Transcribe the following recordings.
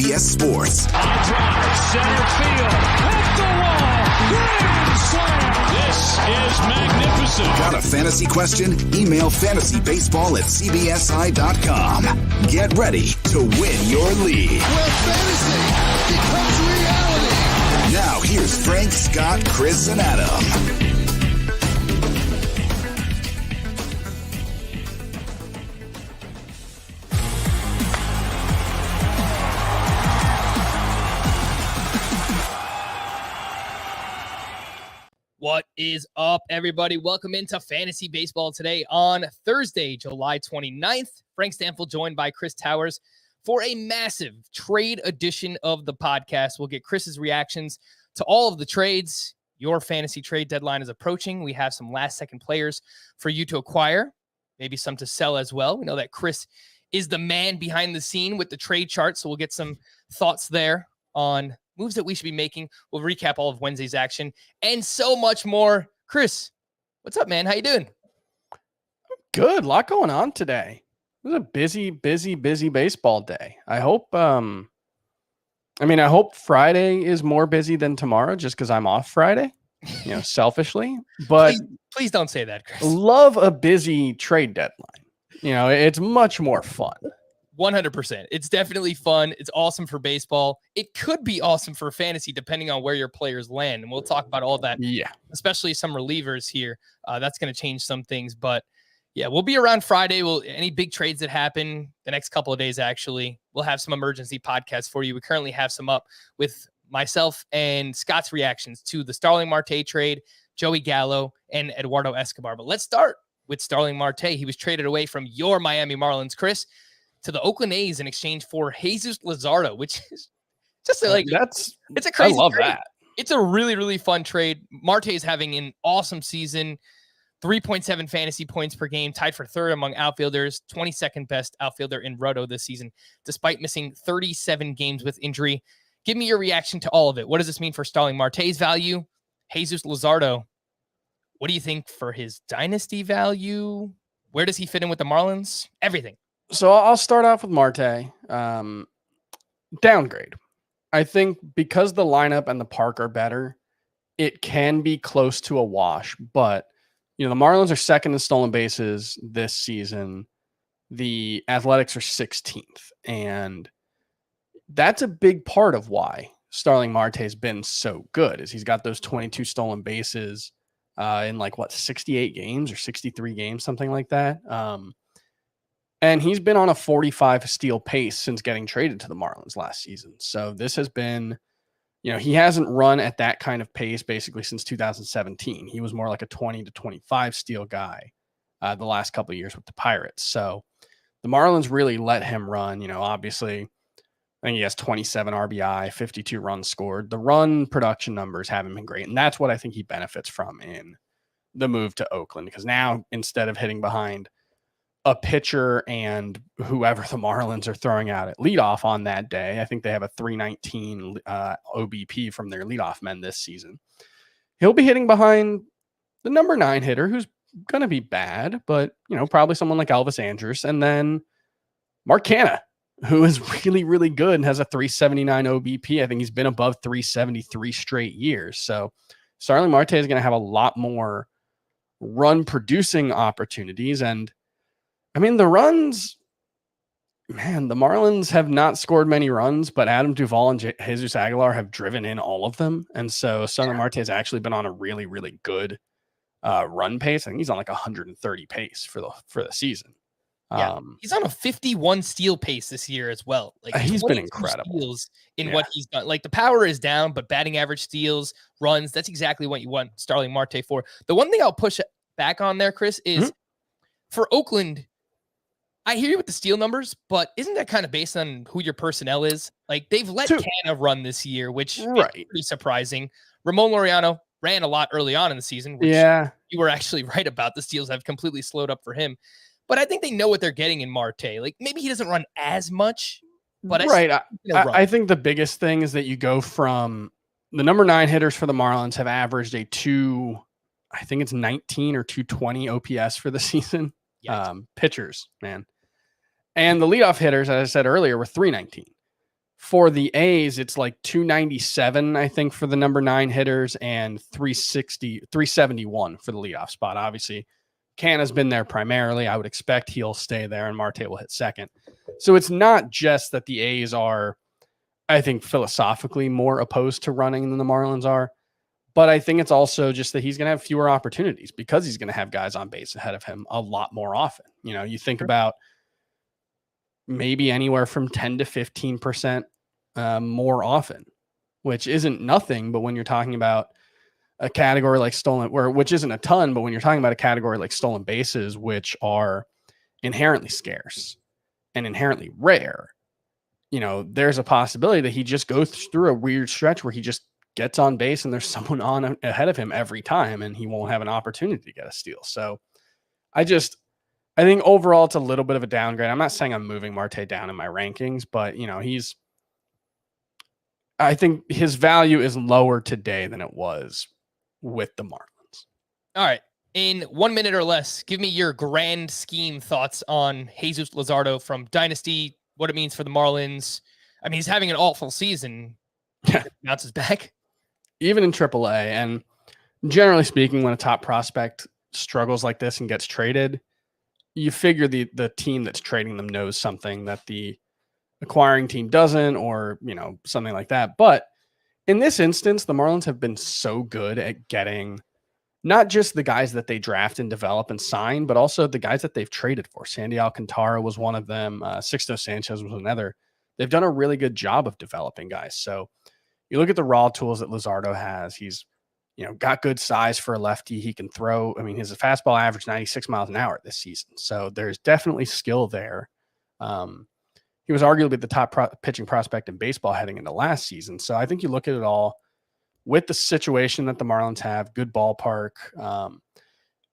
CBS Sports. High drive, center field, off the wall, grand slam. This is magnificent. Got a fantasy question? Email fantasybaseball@cbsi.com. Get ready to win your league. Where fantasy becomes reality. Now here's Frank, Scott, Chris, and Adam. What is up, everybody? Welcome into Fantasy Baseball today on Thursday, July 29th. Frank Stanfield joined by Chris Towers for a massive trade edition of the podcast. We'll get Chris's reactions to all of the trades. Your fantasy trade deadline is approaching. We have some last-second players for you to acquire, maybe some to sell as well. We know that Chris is the man behind the scene with the trade chart, so we'll get some thoughts there on moves that we should be making. We'll recap all of Wednesday's action and so much more. Chris, what's up, man? How you doing? Good. A lot going on today. It was a busy baseball day. I hope Friday is more busy than tomorrow just because I'm off Friday, selfishly. But please don't say that, Chris. Love a busy trade deadline. It's much more fun. 100%. It's definitely fun. It's awesome for baseball. It could be awesome for fantasy, depending on where your players land. And we'll talk about all that. Yeah. Especially some relievers here. That's going to change some things. But yeah, we'll be around Friday. Any big trades that happen the next couple of days, actually, we'll have some emergency podcasts for you. We currently have some up with myself and Scott's reactions to the Starling Marte trade, Joey Gallo, and Eduardo Escobar. But let's start with Starling Marte. He was traded away from your Miami Marlins, Chris, to the Oakland A's in exchange for Jesus Luzardo, which is just it's a crazy I love trade. that. It's a really, really fun trade. Marte is having an awesome season, 3.7 fantasy points per game, tied for third among outfielders, 22nd best outfielder in Roto this season, despite missing 37 games with injury. Give me your reaction to all of it. What does this mean for Starling Marte's value? Jesus Luzardo, what do you think for his dynasty value? Where does he fit in with the Marlins? Everything. So I'll start off with Marte. Downgrade. I think because the lineup and the park are better, it can be close to a wash. But, the Marlins are second in stolen bases this season. The Athletics are 16th. And that's a big part of why Starling Marte has been so good, is he's got those 22 stolen bases in 68 games or 63 games, something like that. And he's been on a 45 steal pace since getting traded to the Marlins last season. So this has been, he hasn't run at that kind of pace basically since 2017. He was more like a 20 to 25 steal guy the last couple of years with the Pirates. So the Marlins really let him run. Obviously, I think he has 27 RBI, 52 runs scored. The run production numbers haven't been great. And that's what I think he benefits from in the move to Oakland, because now instead of hitting behind a pitcher and whoever the Marlins are throwing out at leadoff on that day, I think they have a 319 OBP from their leadoff men this season. He'll be hitting behind the number 9 hitter, who's going to be bad, but, probably someone like Elvis Andrus, and then Mark Canha, who is really, really good and has a 379 OBP. I think he's been above 373 straight years. So Starling Marte is going to have a lot more run producing opportunities. And the runs, the Marlins have not scored many runs, but Adam Duvall and Jesus Aguilar have driven in all of them. And so Starling Marte has actually been on a really, really good run pace. I think he's on 130 pace for the season. Yeah, he's on a 51 steal pace this year as well. He's been incredible steals in what he's done. The power is down, but batting average, steals, runs, that's exactly what you want Starling Marte for. The one thing I'll push back on there, Chris, is for Oakland, I hear you with the steal numbers, but isn't that kind of based on who your personnel is? They've let Canha run this year, which is pretty surprising. Ramon Laureano ran a lot early on in the season, which you were actually right about. The steals have completely slowed up for him. But I think they know what they're getting in Marte. Maybe he doesn't run as much, but I think the biggest thing is that you go from the number 9 hitters for the Marlins have averaged I think it's 19 or 220 OPS for the season. Pitchers, man. And the leadoff hitters, as I said earlier, were 319. For the A's, it's like 297, I think, for the number 9 hitters and 371 for the leadoff spot. Obviously, Canna's been there primarily. I would expect he'll stay there and Marte will hit second. So it's not just that the A's are, I think, philosophically more opposed to running than the Marlins are, but I think it's also just that he's going to have fewer opportunities because he's going to have guys on base ahead of him a lot more often. You know, you think about maybe anywhere from 10 to 15% more often, which isn't nothing. But when you're talking about a category like which isn't a ton, but when you're talking about a category like stolen bases, which are inherently scarce and inherently rare, you know, there's a possibility that he just goes through a weird stretch where he just gets on base and there's someone on ahead of him every time and he won't have an opportunity to get a steal. So I think overall it's a little bit of a downgrade. I'm not saying I'm moving Marte down in my rankings, but you know, I think his value is lower today than it was with the Marlins. All right. In 1 minute or less, give me your grand scheme thoughts on Jesus Luzardo from Dynasty, what it means for the Marlins. I mean, he's having an awful season. Yeah. Bounces back. Even in AAA. And generally speaking, when a top prospect struggles like this and gets traded, you figure the team that's trading them knows something that the acquiring team doesn't, or, you know, something like that. But in this instance, the Marlins have been so good at getting not just the guys that they draft and develop and sign, but also the guys that they've traded for. Sandy Alcantara was one of them. Sixto Sanchez was another. They've done a really good job of developing guys. So you look at the raw tools that Luzardo has. He's, you know, got good size for a lefty. He can throw. I mean, his fastball averaged 96 miles an hour this season. So there's definitely skill there. He was arguably the top pitching prospect in baseball heading into last season. So I think you look at it all with the situation that the Marlins have, good ballpark.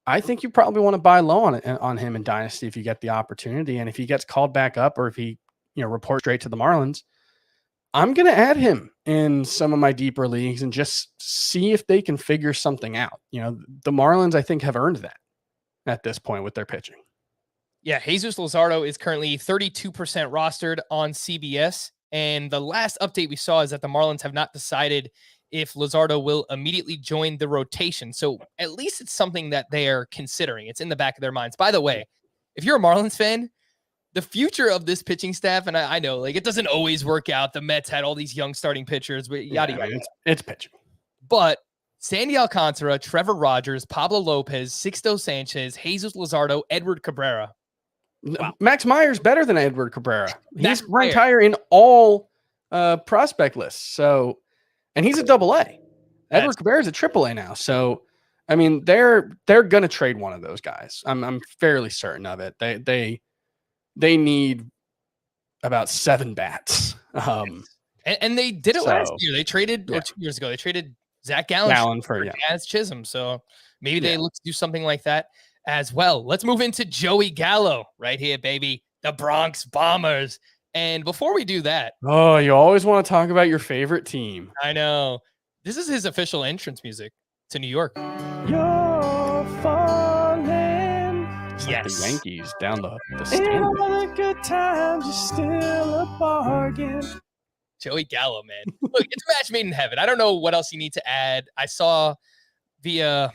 I think you probably want to buy low on him in Dynasty if you get the opportunity. And if he gets called back up, or if he, you know, reports straight to the Marlins, I'm going to add him in some of my deeper leagues and just see if they can figure something out. You know, the Marlins, I think, have earned that at this point with their pitching. Yeah, Jesus Luzardo is currently 32% rostered on CBS. And the last update we saw is that the Marlins have not decided if Luzardo will immediately join the rotation. So at least it's something that they are considering. It's in the back of their minds. By the way, if you're a Marlins fan, the future of this pitching staff, and I know, like, it doesn't always work out. The Mets had all these young starting pitchers, but yada, yada. It's pitching. But Sandy Alcantara, Trevor Rogers, Pablo Lopez, Sixto Sanchez, Jesus Luzardo, Edward Cabrera. Wow. Max Meyer's better than Edward Cabrera. He's ranked Meyer. higher in all prospect lists. So, and he's a AA. Edward Cabrera's a AAA now. So, I mean, they're going to trade one of those guys. I'm fairly certain of it. They need about 7 bats. And they did it last year. They traded, or 2 years ago, they traded Zach Gallen for Jazz Chisholm. So maybe they look to do something like that as well. Let's move into Joey Gallo right here, baby. The Bronx Bombers. And before we do that. Oh, you always want to talk about your favorite team. I know. This is his official entrance music to New York. You're falling. Yes. Like the Yankees down the standard. All the good times are still a bargain. Joey Gallo, man. Look, it's a match made in heaven. I don't know what else you need to add. I saw via,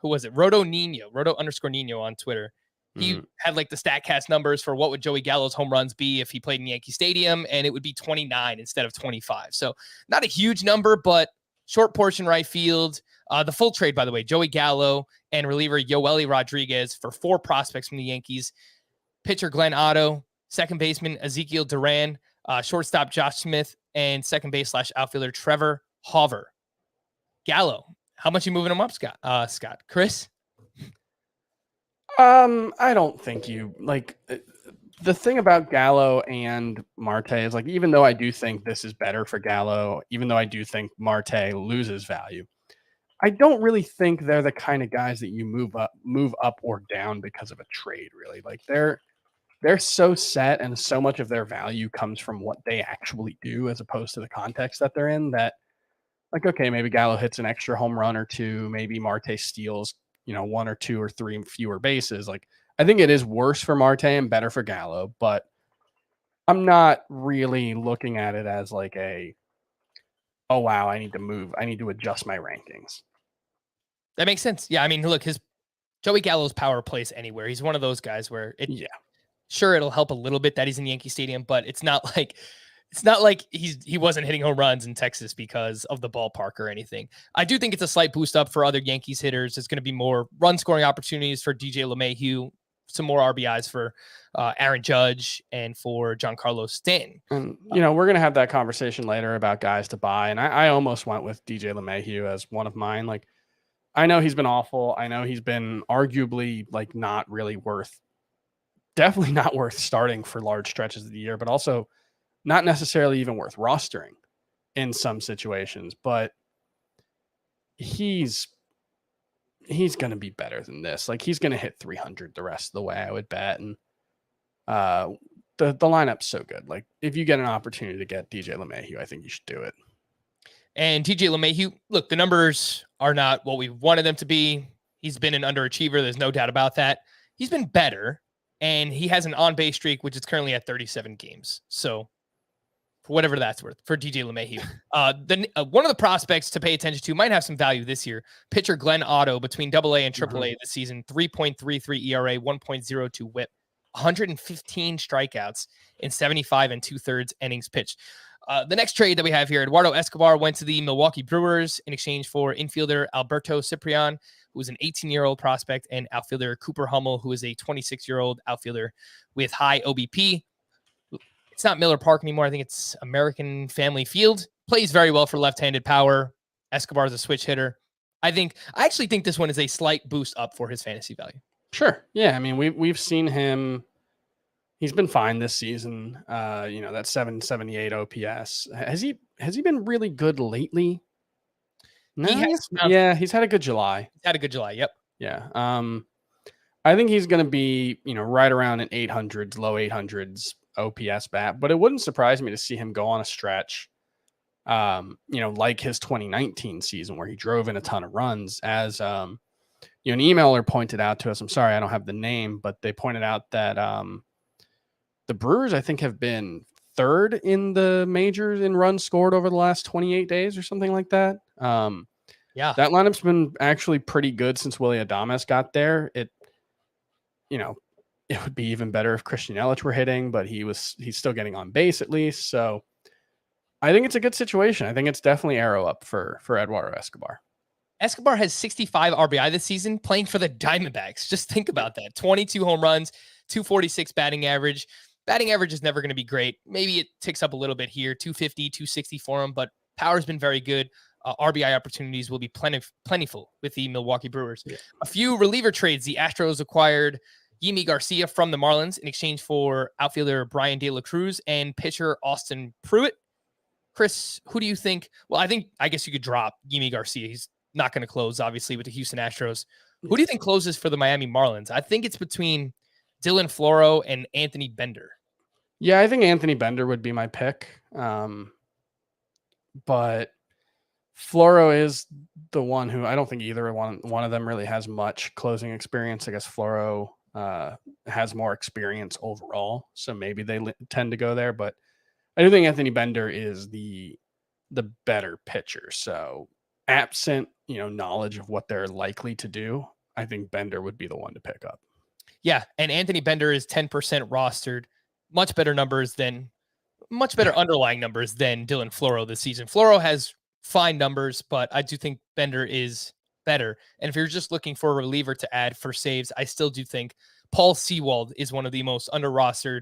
who was it? Roto_Nino on Twitter. He had like the StatCast numbers for what would Joey Gallo's home runs be if he played in Yankee Stadium, and it would be 29 instead of 25. So not a huge number, but short portion right field. The full trade, by the way, Joey Gallo and reliever Yoeli Rodriguez for 4 prospects from the Yankees. Pitcher Glenn Otto, second baseman Ezekiel Duran, shortstop Josh Smith, and second base / outfielder Trevor Hauver. Gallo, how much you moving him up, Scott? Chris? I don't think you like the thing about Gallo and Marte is like, even though I do think this is better for Gallo, even though I do think Marte loses value, I don't really think they're the kind of guys that you move up or down because of a trade, really. Like they're so set, and so much of their value comes from what they actually do as opposed to the context that they're in, that like, okay, maybe Gallo hits an extra home run or 2, maybe Marte steals, 1 or 2 or 3 fewer bases. Like, I think it is worse for Marte and better for Gallo, but I'm not really looking at it as like oh wow, I need to move. I need to adjust my rankings. That makes sense. Yeah, I mean, look, Joey Gallo's power plays anywhere. He's one of those guys where sure, it'll help a little bit that he's in Yankee Stadium, but it's not like he wasn't hitting home runs in Texas because of the ballpark or anything. I do think it's a slight boost up for other Yankees hitters. There's going to be more run scoring opportunities for DJ LeMahieu, some more RBIs for Aaron Judge and for Giancarlo Stanton. And, we're going to have that conversation later about guys to buy. And I almost went with DJ LeMahieu as one of mine. Like, I know he's been awful. I know he's been arguably like definitely not worth starting for large stretches of the year, but also not necessarily even worth rostering in some situations. But he's going to be better than this. Like, he's going to hit 300 the rest of the way, I would bet. And the lineup's so good. Like, if you get an opportunity to get DJ LeMahieu, I think you should do it. And DJ LeMahieu, look, the numbers are not what we wanted them to be. He's been an underachiever. There's no doubt about that. He's been better, and he has an on-base streak, which is currently at 37 games. So, for whatever that's worth, for DJ LeMahieu. One of the prospects to pay attention to might have some value this year. Pitcher Glenn Otto, between AA and AAA this season, 3.33 ERA, 1.02 whip, 115 strikeouts in 75 and 2/3 innings pitched. The next trade that we have here, Eduardo Escobar went to the Milwaukee Brewers in exchange for infielder Alberto Ciprian, who is an 18-year-old prospect, and outfielder Cooper Hummel, who is a 26-year-old outfielder with high OBP. It's not Miller Park anymore. I think it's American Family Field. Plays very well for left-handed power. Escobar is a switch hitter. I actually think this one is a slight boost up for his fantasy value. Sure. Yeah. I mean, we've seen him. He's been fine this season. That 778 OPS. Has he been really good lately? No. He's had a good July. Yep. Yeah. I think he's going to be, right around an 800s, low 800s OPS bat, but it wouldn't surprise me to see him go on a stretch, like his 2019 season where he drove in a ton of runs. As an emailer pointed out to us, I'm sorry I don't have the name, but they pointed out that the Brewers, I think, have been third in the majors in runs scored over the last 28 days or something like that. Yeah, that lineup's been actually pretty good since Willy Adames got there. It would be even better if Christian Yelich were hitting, but he's still getting on base at least. So I think it's a good situation. I think it's definitely arrow up for Eduardo Escobar. Escobar has 65 RBI this season playing for the Diamondbacks. Just think about that. 22 home runs, 246 batting average. Batting average is never going to be great. Maybe it ticks up a little bit here, 250, 260 for him, but power's been very good. RBI opportunities will be plentiful with the Milwaukee Brewers. Yeah. A few reliever trades. The Astros acquired Yimi Garcia from the Marlins in exchange for outfielder Brian De La Cruz and pitcher Austin Pruitt. Chris, who do you think? Well, I guess you could drop Yimi Garcia. He's not going to close, obviously, with the Houston Astros. Who do you think closes for the Miami Marlins? I think it's between Dylan Floro and Anthony Bender. Yeah, I think Anthony Bender would be my pick. But Floro is the one who I don't think either one of them really has much closing experience. I guess Floro has more experience overall, so maybe they tend to go there. But I do think Anthony Bender is the better pitcher. So absent, knowledge of what they're likely to do, I think Bender would be the one to pick up. Yeah, and Anthony Bender is 10% rostered. Much better underlying numbers than Dylan Floro this season. Floro has fine numbers, but I do think Bender is better. And if you're just looking for a reliever to add for saves, I still do think Paul Sewald is one of the most under-rostered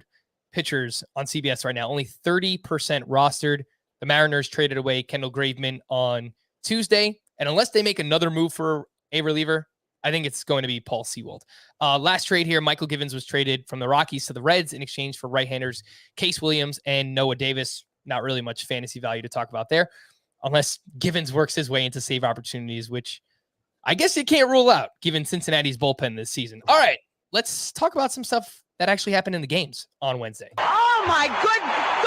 pitchers on CBS right now. Only 30% rostered. The Mariners traded away Kendall Graveman on Tuesday, and unless they make another move for a reliever, I think it's going to be Paul Sewald. Last trade here, Michael Givens was traded from the Rockies to the Reds in exchange for right-handers Case Williams and Noah Davis. Not really much fantasy value to talk about there, unless Givens works his way into save opportunities, which I guess you can't rule out given Cincinnati's bullpen this season. All right, let's talk about some stuff that actually happened in the games on Wednesday. Oh, my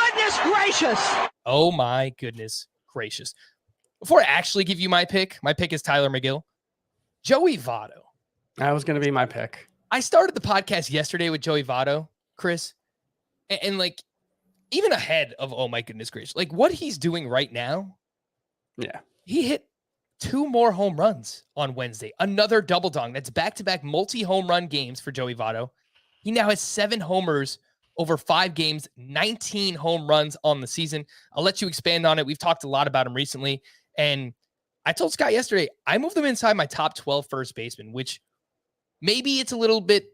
goodness gracious. Oh, my goodness gracious. Before I actually give you my pick is Tyler McGill. Joey Votto. That was going to be my pick. I started the podcast yesterday with Joey Votto, Chris. And even ahead of, oh my goodness gracious, like what he's doing right now. Yeah. He hit 2 more home runs on Wednesday. Another double dong. That's back-to-back multi-home run games for Joey Votto. He now has 7 homers over 5 games, 19 home runs on the season. I'll let you expand on it. We've talked a lot about him recently. And I told Scott yesterday, I moved him inside my top 12 first baseman, which maybe it's a little bit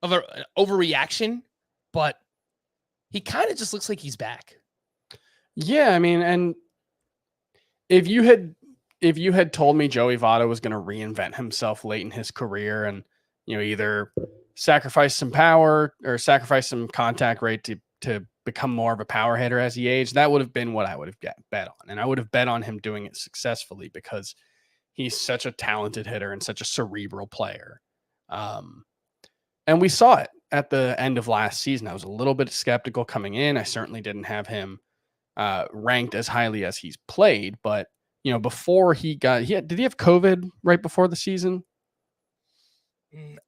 of an overreaction, but he kind of just looks like he's back. Yeah, I mean, and if you had told me Joey Votto was going to reinvent himself late in his career and, either sacrifice some power or sacrifice some contact rate to become more of a power hitter as he aged, that would have been what I would have bet on. And I would have bet on him doing it successfully because he's such a talented hitter and such a cerebral player. And we saw it at the end of last season. I was a little bit skeptical coming in. I certainly didn't have him ranked as highly as he's played, but before did he have COVID right before the season?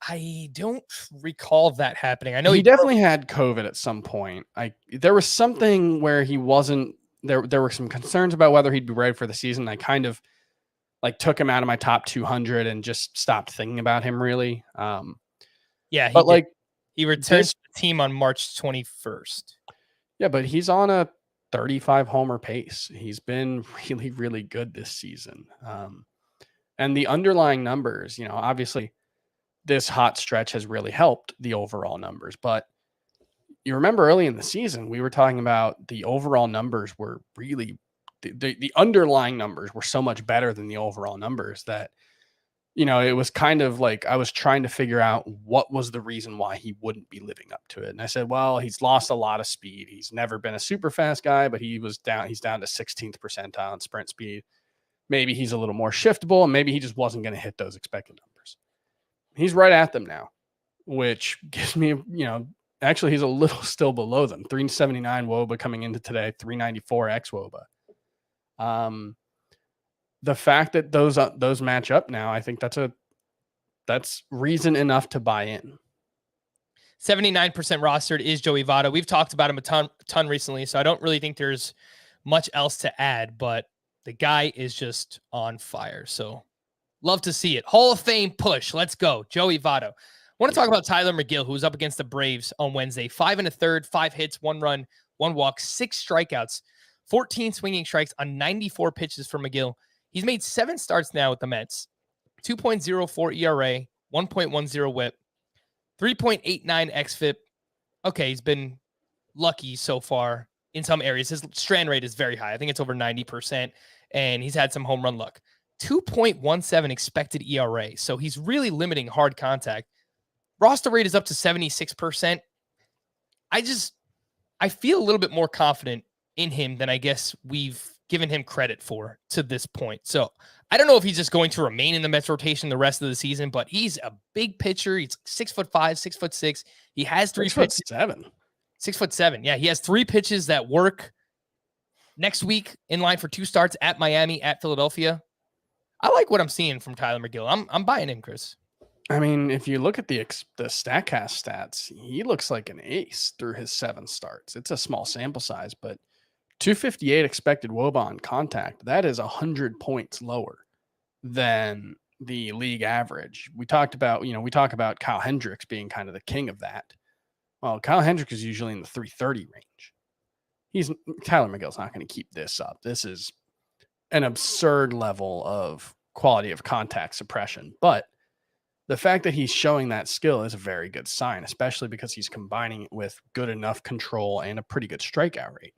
I don't recall that happening. I know he definitely had COVID at some point. There was something where he wasn't there. There were some concerns about whether he'd be ready for the season. I kind of took him out of my top 200 and just stopped thinking about him really. Yeah, but he returned to the team on March 21st. Yeah, but he's on a 35 homer pace. He's been really, really good this season. And the underlying numbers, obviously this hot stretch has really helped the overall numbers, but you remember early in the season, we were talking about the overall numbers were really the underlying numbers were so much better than the overall numbers that, it was kind of like I was trying to figure out what was the reason why he wouldn't be living up to it. And I said, well, he's lost a lot of speed. He's never been a super fast guy, but he's down to 16th percentile in sprint speed. Maybe he's a little more shiftable, and maybe he just wasn't going to hit those expected numbers. He's right at them now, which gives me, actually he's a little still below them. 379 WOBA coming into today, 394 X WOBA. The fact that those match up now, I think that's reason enough to buy in. 79% rostered is Joey Votto. We've talked about him a ton recently, so I don't really think there's much else to add, but the guy is just on fire. So love to see it. Hall of Fame push. Let's go. Joey Votto. I want to talk about Tyler McGill, who was up against the Braves on Wednesday. 5 1/3, 5 hits, 1 run, 1 walk, 6 strikeouts, 14 swinging strikes on 94 pitches for McGill. He's made 7 starts now with the Mets. 2.04 ERA, 1.10 whip, 3.89 xFIP. Okay, he's been lucky so far in some areas. His strand rate is very high. I think it's over 90%, and he's had some home run luck. 2.17 expected ERA, so he's really limiting hard contact. Roster rate is up to 76%. I feel a little bit more confident in him than I guess we've given him credit for to this point. So I don't know if he's just going to remain in the Mets rotation the rest of the season, but he's a big pitcher. He's 6'5", 6'6". He has 3 pitches. 6'7". 6'7". Yeah, he has 3 pitches that work. Next week, in line for 2 starts at Miami, at Philadelphia. I like what I'm seeing from Tyler McGill. I'm buying in, Chris. I mean, if you look at the StatCast stats, he looks like an ace through his 7 starts. It's a small sample size, but 258 expected WOBA on contact. That is 100 points lower than the league average. We talk about Kyle Hendricks being kind of the king of that. Well, Kyle Hendricks is usually in the 330 range. Tyler McGill's not going to keep this up. This is an absurd level of quality of contact suppression, but the fact that he's showing that skill is a very good sign, especially because he's combining it with good enough control and a pretty good strikeout rate.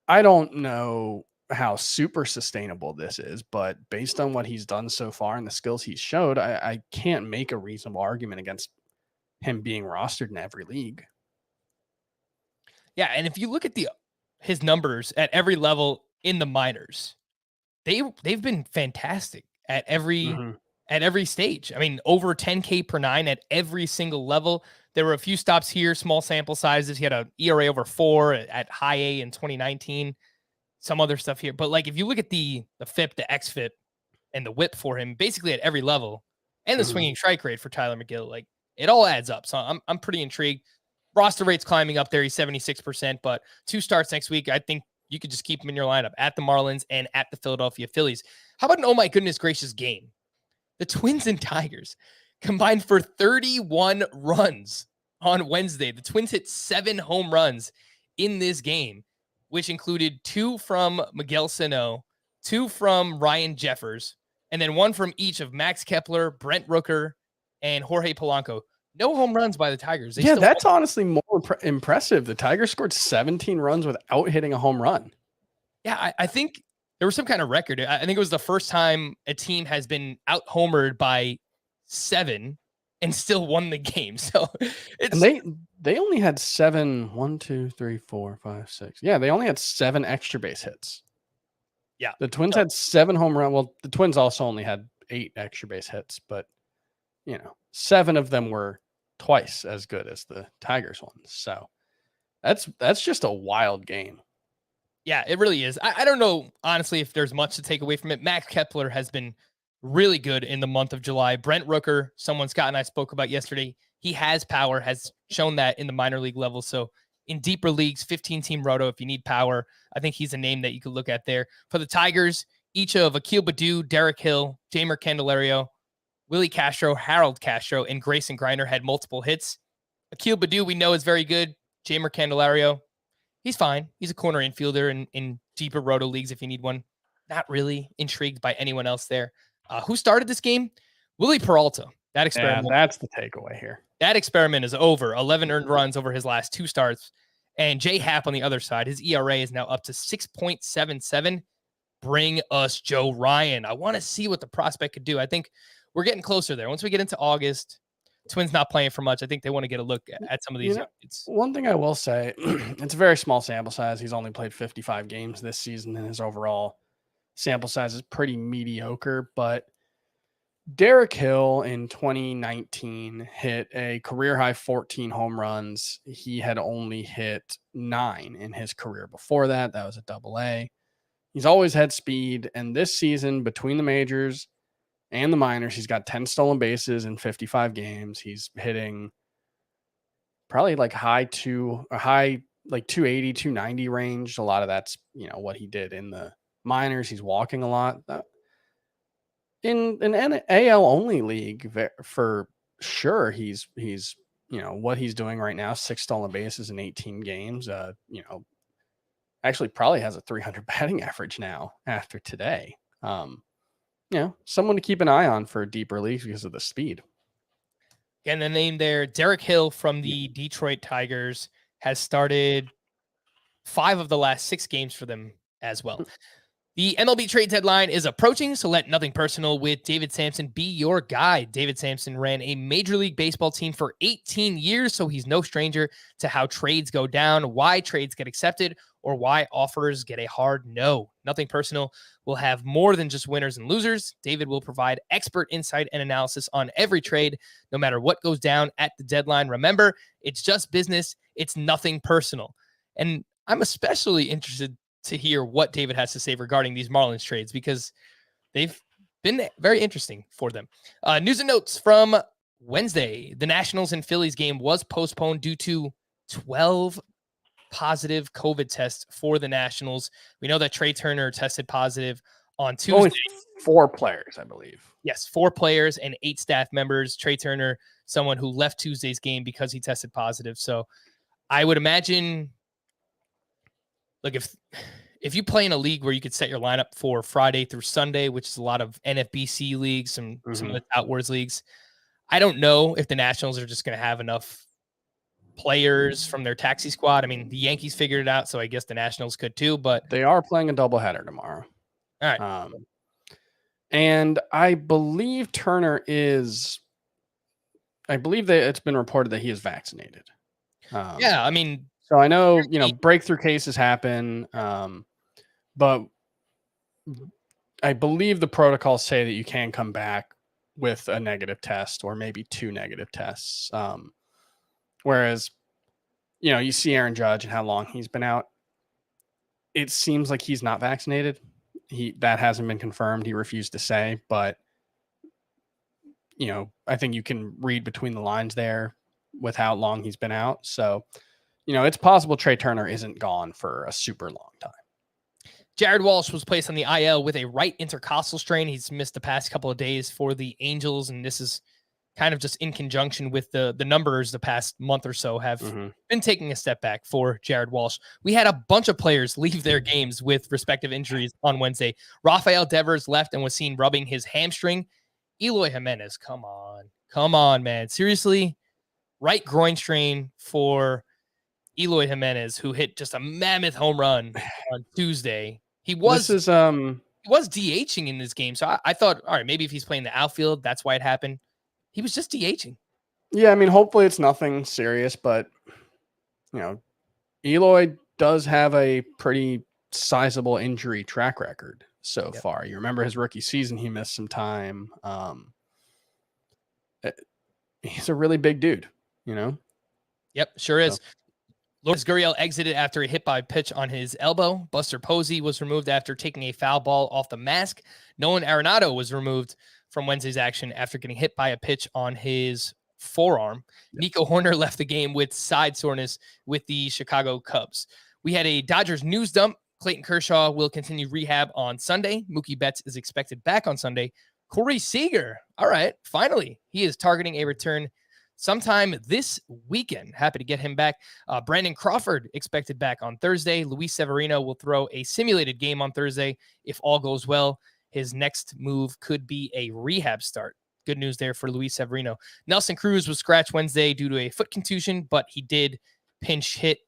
I don't know how super sustainable this is, but based on what he's done so far and the skills he's showed, I can't make a reasonable argument against him being rostered in every league. Yeah, and if you look at his numbers at every level in the minors, they've been fantastic at every stage. I mean, over 10K per 9 at every single level. There were a few stops here, small sample sizes. He had an ERA over 4 at high A in 2019. Some other stuff here. But if you look at the FIP, the xFIP, and the whip for him, basically at every level, and the swinging strike rate for Tyler McGill, it all adds up. So I'm pretty intrigued. roster rate's climbing up there. He's 76%, but 2 starts next week. I think you could just keep him in your lineup at the Marlins and at the Philadelphia Phillies. How about an oh my goodness gracious game? The Twins and Tigers combined for 31 runs on Wednesday. The Twins hit 7 home runs in this game, which included 2 from Miguel Sano, 2 from Ryan Jeffers, and then 1 from each of Max Kepler, Brent Rooker, and Jorge Polanco. No home runs by the Tigers. That's honestly more impressive. The Tigers scored 17 runs without hitting a home run. Yeah, I think there was some kind of record. I think it was the first time a team has been out-homered by 7 and still won the game. So it's... And they only had 7, 1, 2, 3, 4, 5, 6. Yeah, they only had 7 extra base hits. Yeah. The Twins had 7 home runs. Well, the Twins also only had 8 extra base hits, but 7 of them were twice as good as the Tigers ones. So that's just a wild game. Yeah, it really is. I don't know, honestly, if there's much to take away from it. Max Kepler has been really good in the month of July. Brent Rooker, someone Scott and I spoke about yesterday, he has power, has shown that in the minor league level. So in deeper leagues, 15-team roto, if you need power, I think he's a name that you could look at there. For the Tigers, each of Akil Baddoo, Derek Hill, Jeimer Candelario, Willie Castro, Harold Castro, and Grayson Griner had multiple hits. Akil Baddoo, we know, is very good. Jeimer Candelario, he's fine. He's a corner infielder in deeper roto leagues if you need one. Not really intrigued by anyone else there. Who started this game? Willie Peralta. That experiment. Yeah, that's the takeaway here. That experiment is over. 11 earned runs over his last 2 starts. And Jay Happ on the other side, his ERA is now up to 6.77. Bring us Joe Ryan. I want to see what the prospect could do. I think we're getting closer there. Once we get into August, Twins not playing for much. I think they want to get a look at some of these. One thing I will say, it's a very small sample size. He's only played 55 games this season, and his overall sample size is pretty mediocre. But Derek Hill in 2019 hit a career high 14 home runs. He had only hit 9 in his career before that. That was a AA. He's always had speed. And this season, between the majors and the minors, he's got 10 stolen bases in 55 games. He's hitting probably like high 280, 290 range. A lot of that's, what he did in the minors. He's walking a lot. In an AL only league, for sure, he's what he's doing right now, 6 stolen bases in 18 games. Actually probably has a 300 batting average now after today. Someone to keep an eye on for deeper leagues because of the speed. And the name there, Derek Hill from the Detroit Tigers, has started 5 of the last 6 games for them as well. The MLB trade deadline is approaching, so let nothing personal with David Sampson be your guide. David Sampson ran a Major League Baseball team for 18 years, so he's no stranger to how trades go down, why trades get accepted, or why offers get a hard no. Nothing personal will have more than just winners and losers. David will provide expert insight and analysis on every trade, no matter what goes down at the deadline. Remember, it's just business. It's nothing personal. And I'm especially interested to hear what David has to say regarding these Marlins trades, because they've been very interesting for them. News and notes from Wednesday. The Nationals and Phillies game was postponed due to 12 positive COVID tests for the Nationals. We know that Trey Turner tested positive on Tuesday. Only 4 players, I believe. Yes, 4 players and 8 staff members. Trey Turner, someone who left Tuesday's game because he tested positive. So I would imagine, look, if you play in a league where you could set your lineup for Friday through Sunday, which is a lot of NFBC leagues, some of the outwards leagues, I don't know if the Nationals are just going to have enough players from their taxi squad. I mean, the Yankees figured it out, so I guess the Nationals could too, but they are playing a doubleheader tomorrow. All right. And I believe Turner is, I believe that it's been reported that he is vaccinated. Yeah, I mean, so I know, breakthrough cases happen, but I believe the protocols say that you can come back with a negative test or maybe 2 negative tests. Whereas, you see Aaron Judge and how long he's been out. It seems like he's not vaccinated. That hasn't been confirmed. He refused to say, but I think you can read between the lines there with how long he's been out. So, it's possible Trey Turner isn't gone for a super long time. Jared Walsh was placed on the IL with a right intercostal strain. He's missed the past couple of days for the Angels, and this is kind of just in conjunction with the numbers the past month or so have been taking a step back for Jared Walsh. We had a bunch of players leave their games with respective injuries on Wednesday. Rafael Devers left and was seen rubbing his hamstring. Eloy Jimenez, come on, man. Seriously, right groin strain for Eloy Jimenez, who hit just a mammoth home run on Tuesday. He was DHing in this game. So I thought, all right, maybe if he's playing the outfield, that's why it happened. He was just DHing. Yeah, I mean, hopefully it's nothing serious, but, Eloy does have a pretty sizable injury track record so far. You remember his rookie season, he missed some time. He's a really big dude, Yep, sure is. So. Lourdes Gurriel exited after a hit by pitch on his elbow. Buster Posey was removed after taking a foul ball off the mask. Nolan Arenado was removed from Wednesday's action after getting hit by a pitch on his forearm. Nico Horner left the game with side soreness with the Chicago Cubs. We had a Dodgers news dump. Clayton Kershaw will continue rehab on Sunday. Mookie Betts is expected back on Sunday. Corey Seager, all right, finally, he is targeting a return sometime this weekend. Happy to get him back. Brandon Crawford expected back on Thursday. Luis Severino will throw a simulated game on Thursday. If all goes well, his next move could be a rehab start. Good news there for Luis Severino. Nelson Cruz was scratched Wednesday due to a foot contusion, but he did pinch hit.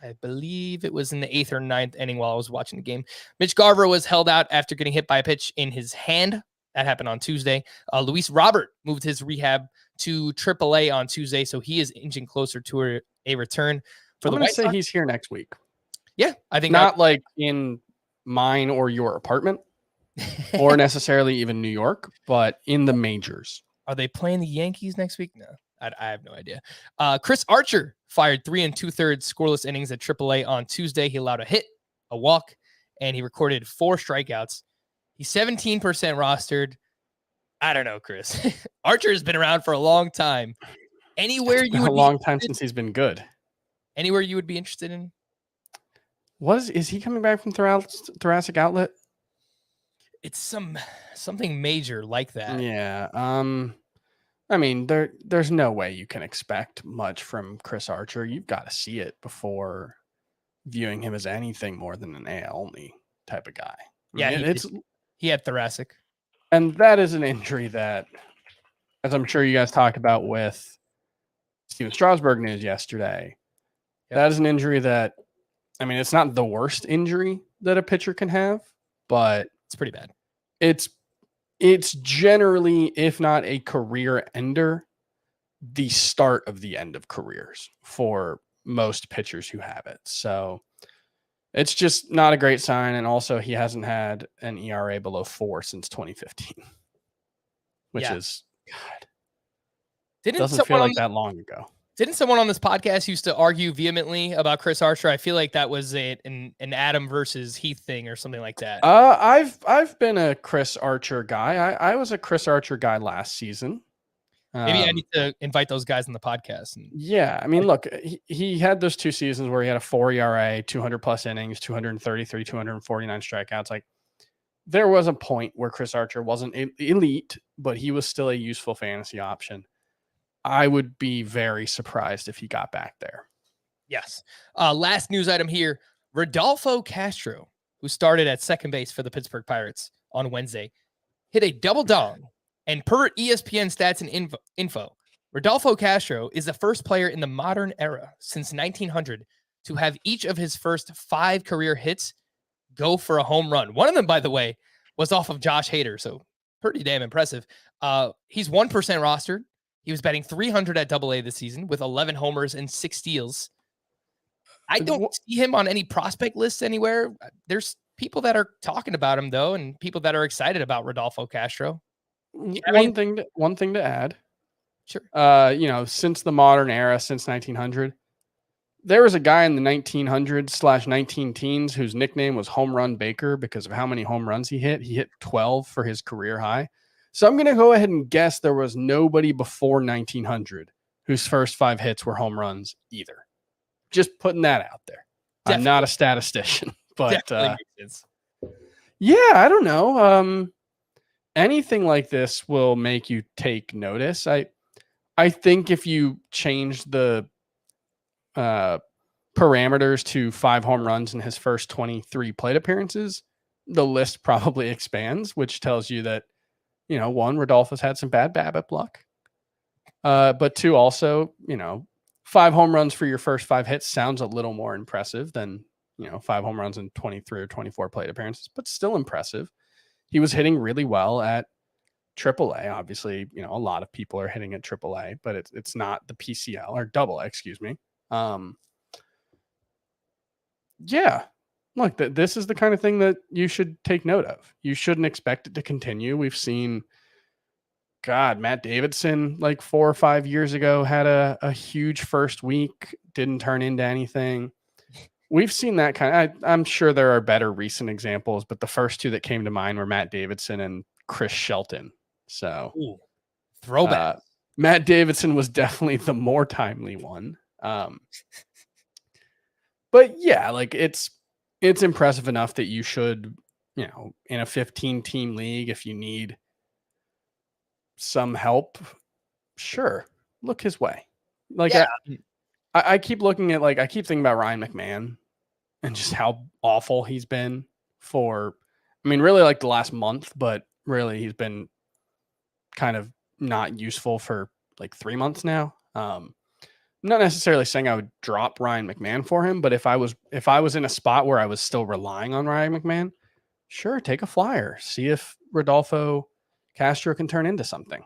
I believe it was in the 8th or 9th inning while I was watching the game. Mitch Garver was held out after getting hit by a pitch in his hand. That happened on Tuesday. Luis Robert moved his rehab to AAA on Tuesday, so he is inching closer to a return. I'm going to say he's here next week. Yeah, I think not like in mine or your apartment, or necessarily even New York, but in the majors. Are they playing the Yankees next week? No, I have no idea. Chris Archer fired 3 2/3 scoreless innings at AAA on Tuesday. He allowed a hit, a walk, and he recorded 4 strikeouts. He's 17% rostered. I don't know, Chris. Archer has been around for a long time. Anywhere you would a long time since he's been good. Anywhere you would be interested in? Is he coming back from thoracic outlet? It's something major like that. Yeah. I mean, there's no way you can expect much from Chris Archer. You've got to see it before viewing him as anything more than an AL only type of guy. He had thoracic. And that is an injury that, as I'm sure you guys talked about with Steven Strasburg news yesterday, that is an injury that, I mean, it's not the worst injury that a pitcher can have, but it's pretty bad. It's generally, if not a career ender, the start of the end of careers for most pitchers who have it. So it's just not a great sign. And also he hasn't had an ERA below 4 since 2015, which is, God, doesn't feel like that long ago. Didn't someone on this podcast used to argue vehemently about Chris Archer? I feel like that was an Adam versus Heath thing or something like that. I've been a Chris Archer guy. I was a Chris Archer guy last season. Maybe I need to invite those guys on the podcast. Yeah, I mean, look, he had those 2 seasons where he had a 4 ERA, 200 plus innings, 233, 249 strikeouts. Like, there was a point where Chris Archer wasn't elite, but he was still a useful fantasy option. I would be very surprised if he got back there. Yes. Last news item here. Rodolfo Castro, who started at second base for the Pittsburgh Pirates on Wednesday, hit a double dong. And per ESPN stats and info, Rodolfo Castro is the first player in the modern era since 1900 to have each of his first 5 career hits go for a home run. One of them, by the way, was off of Josh Hader. So pretty damn impressive. He's 1% rostered. He was batting .300 at AA this season with 11 homers and 6 steals. I don't see him on any prospect lists anywhere. There's people that are talking about him, though, and people that are excited about Rodolfo Castro. One thing to add. Sure. Since the modern era, since 1900, there was a guy in the 1900s/19 teens whose nickname was Home Run Baker because of how many home runs he hit. He hit 12 for his career high. So I'm going to go ahead and guess there was nobody before 1900 whose first 5 hits were home runs either. Just putting that out there. Definitely. I'm not a statistician, but Definitely makes sense. yeah, I don't know. Anything like this will make you take notice. I think if you change the parameters to 5 home runs in his first 23 plate appearances, the list probably expands, which tells you that, one, Rodolfo's had some bad BABIP luck. But 2, also, 5 home runs for your first 5 hits sounds a little more impressive than, 5 home runs in 23 or 24 plate appearances, but still impressive. He was hitting really well at AAA. Obviously, a lot of people are hitting at AAA, but it's not the PCL or AA, excuse me. Yeah, look, this is the kind of thing that you should take note of. You shouldn't expect it to continue. We've seen, Matt Davidson, like 4 or 5 years ago, had a huge first week, didn't turn into anything. We've seen that kind of, I'm sure there are better recent examples, but the first 2 that came to mind were Matt Davidson and Chris Shelton. So, throwback. Matt Davidson was definitely the more timely one. But yeah, like it's impressive enough that you should, in a 15-team league, if you need some help, sure, look his way. Like, yeah. I keep looking at, I keep thinking about Ryan McMahon and just how awful he's been for, really like the last month, but really he's been kind of not useful for like 3 months now. I'm not necessarily saying I would drop Ryan McMahon for him, but if I was in a spot where I was still relying on Ryan McMahon, sure, take a flyer, see if Rodolfo Castro can turn into something.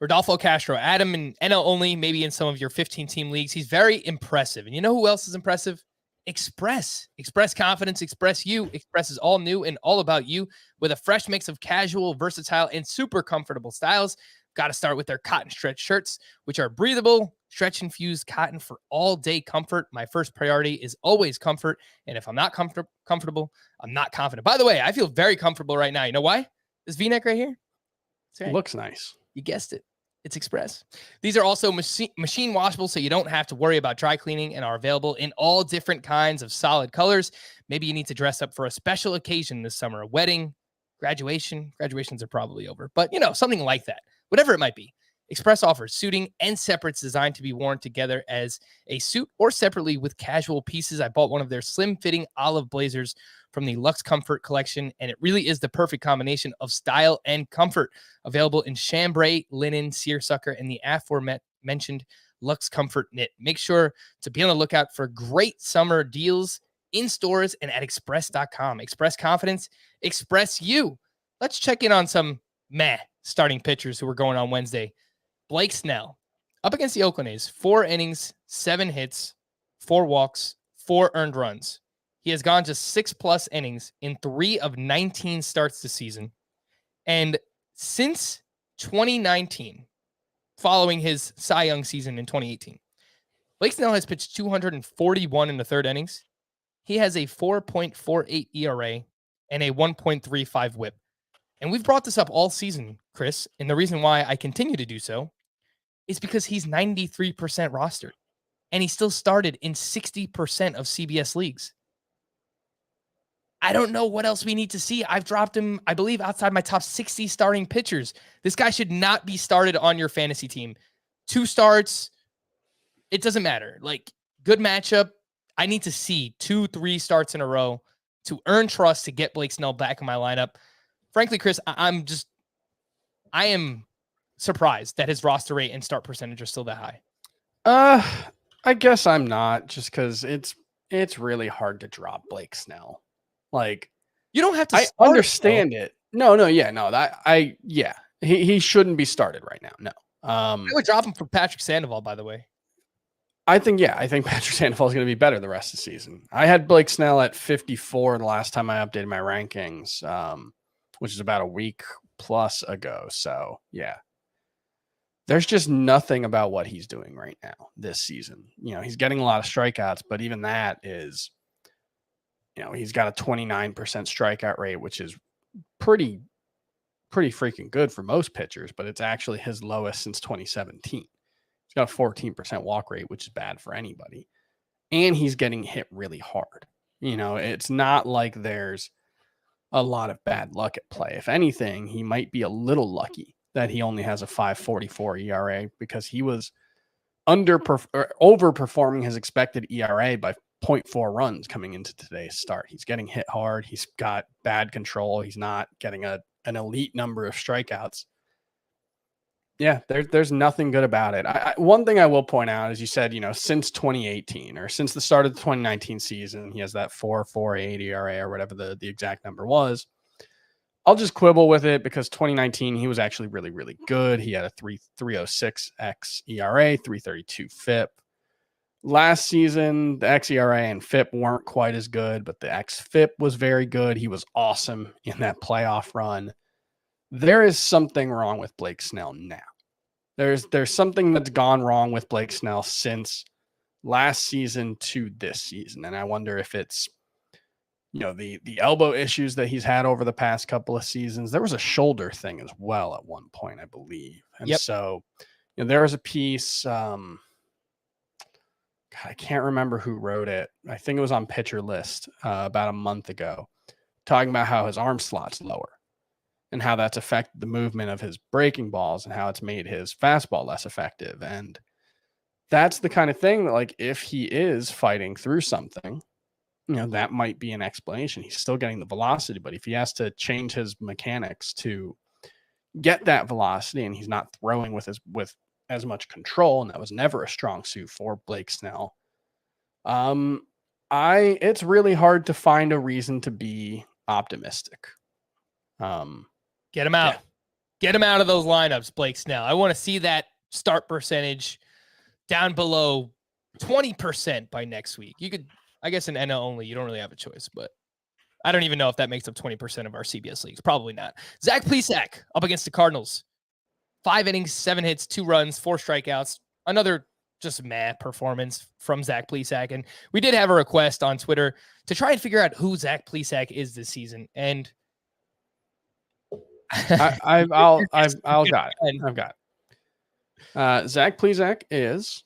Rodolfo Castro, Adam and NL only, maybe in some of your 15-team leagues. He's very impressive. And you know who else is impressive? Express confidence. Express You. Express is all new and all about you with a fresh mix of casual, versatile, and super comfortable styles. Got to start with their cotton stretch shirts, which are breathable, stretch-infused cotton for all-day comfort. My first priority is always comfort. And if I'm not comfortable, I'm not confident. By the way, I feel very comfortable right now. You know why? This V-neck right here. It looks nice. You guessed it. It's Express. These are also machine washable, so you don't have to worry about dry cleaning, and are available in all different kinds of solid colors. Maybe you need to dress up for a special occasion this summer, a wedding, graduation. Graduations are probably over, but something like that. Whatever it might be. Express offers suiting and separates designed to be worn together as a suit or separately with casual pieces. I bought one of their slim-fitting olive blazers from the Luxe Comfort collection, and it really is the perfect combination of style and comfort. Available in chambray, linen, seersucker, and the aforementioned Luxe Comfort knit. Make sure to be on the lookout for great summer deals in stores and at express.com. Express confidence, Express You. Let's check in on some starting pitchers who are going on Wednesday. Blake Snell, up against the Oakland A's, 4 innings, 7 hits, 4 walks, 4 earned runs. He has gone to 6+ innings in 3 of 19 starts this season. And since 2019, following his Cy Young season in 2018, Blake Snell has pitched 241 in the 3rd innings. He has a 4.48 ERA and a 1.35 whip. And we've brought this up all season, Chris, and the reason why I continue to do so is because he's 93% rostered, and he still started in 60% of CBS leagues. I don't know what else we need to see. I've dropped him, I believe, outside my top 60 starting pitchers. This guy should not be started on your fantasy team. 2 starts, it doesn't matter. Like, good matchup. I need to see 2-3 starts in a row to earn trust to get Blake Snell back in my lineup. Frankly, Chris, I am surprised that his roster rate and start percentage are still that high. I guess I'm not, just because it's really hard to drop Blake Snell. Like, you don't have to. I understand it. He shouldn't be started right now. No. I would drop him for Patrick Sandoval, by the way. I think Patrick Sandoval is going to be better the rest of the season. I had Blake Snell at 54 the last time I updated my rankings, which is about a week plus ago. So yeah, there's just nothing about what he's doing right now this season. He's getting a lot of strikeouts, but even that is, he's got a 29% strikeout rate, which is pretty freaking good for most pitchers, but it's actually his lowest since 2017. He's got a 14% walk rate, which is bad for anybody. And he's getting hit really hard. It's not like there's a lot of bad luck at play. If anything, he might be a little lucky that he only has a 5.44 ERA because he was overperforming his expected ERA by 0.4 runs coming into today's start. He's getting hit hard. He's got bad control. He's not getting an elite number of strikeouts. Yeah, there's nothing good about it. One thing I will point out is you said, since 2018 or since the start of the 2019 season, he has that 4.48 ERA or whatever the exact number was. I'll just quibble with it because 2019, he was actually really, really good. He had a 3.06 X ERA, 3.32 FIP. Last season, the xERA and FIP weren't quite as good, but the xFIP was very good. He was awesome in that playoff run. There is something wrong with Blake Snell now. There's something that's gone wrong with Blake Snell since last season to this season. And I wonder if it's, the elbow issues that he's had over the past couple of seasons. There was a shoulder thing as well at one point, I believe. And so there was a piece, I can't remember who wrote it. I think it was on Pitcher List about a month ago, talking about how his arm slot's lower and how that's affected the movement of his breaking balls and how it's made his fastball less effective. And that's the kind of thing that, like, if he is fighting through something, that might be an explanation. He's still getting the velocity, but if he has to change his mechanics to get that velocity and he's not throwing with as much control, and that was never a strong suit for Blake Snell. It's really hard to find a reason to be optimistic. Get him out. Yeah. Get him out of those lineups, Blake Snell. I want to see that start percentage down below 20% by next week. You could, I guess, in NL only, you don't really have a choice, but I don't even know if that makes up 20% of our CBS leagues. Probably not. Zack Plesac up against the Cardinals. 5 innings, 7 hits, 2 runs, 4 strikeouts. Another just meh performance from Zack Plesac. And we did have a request on Twitter to try and figure out who Zack Plesac is this season. And I've got it. I've got it. Zack Plesac is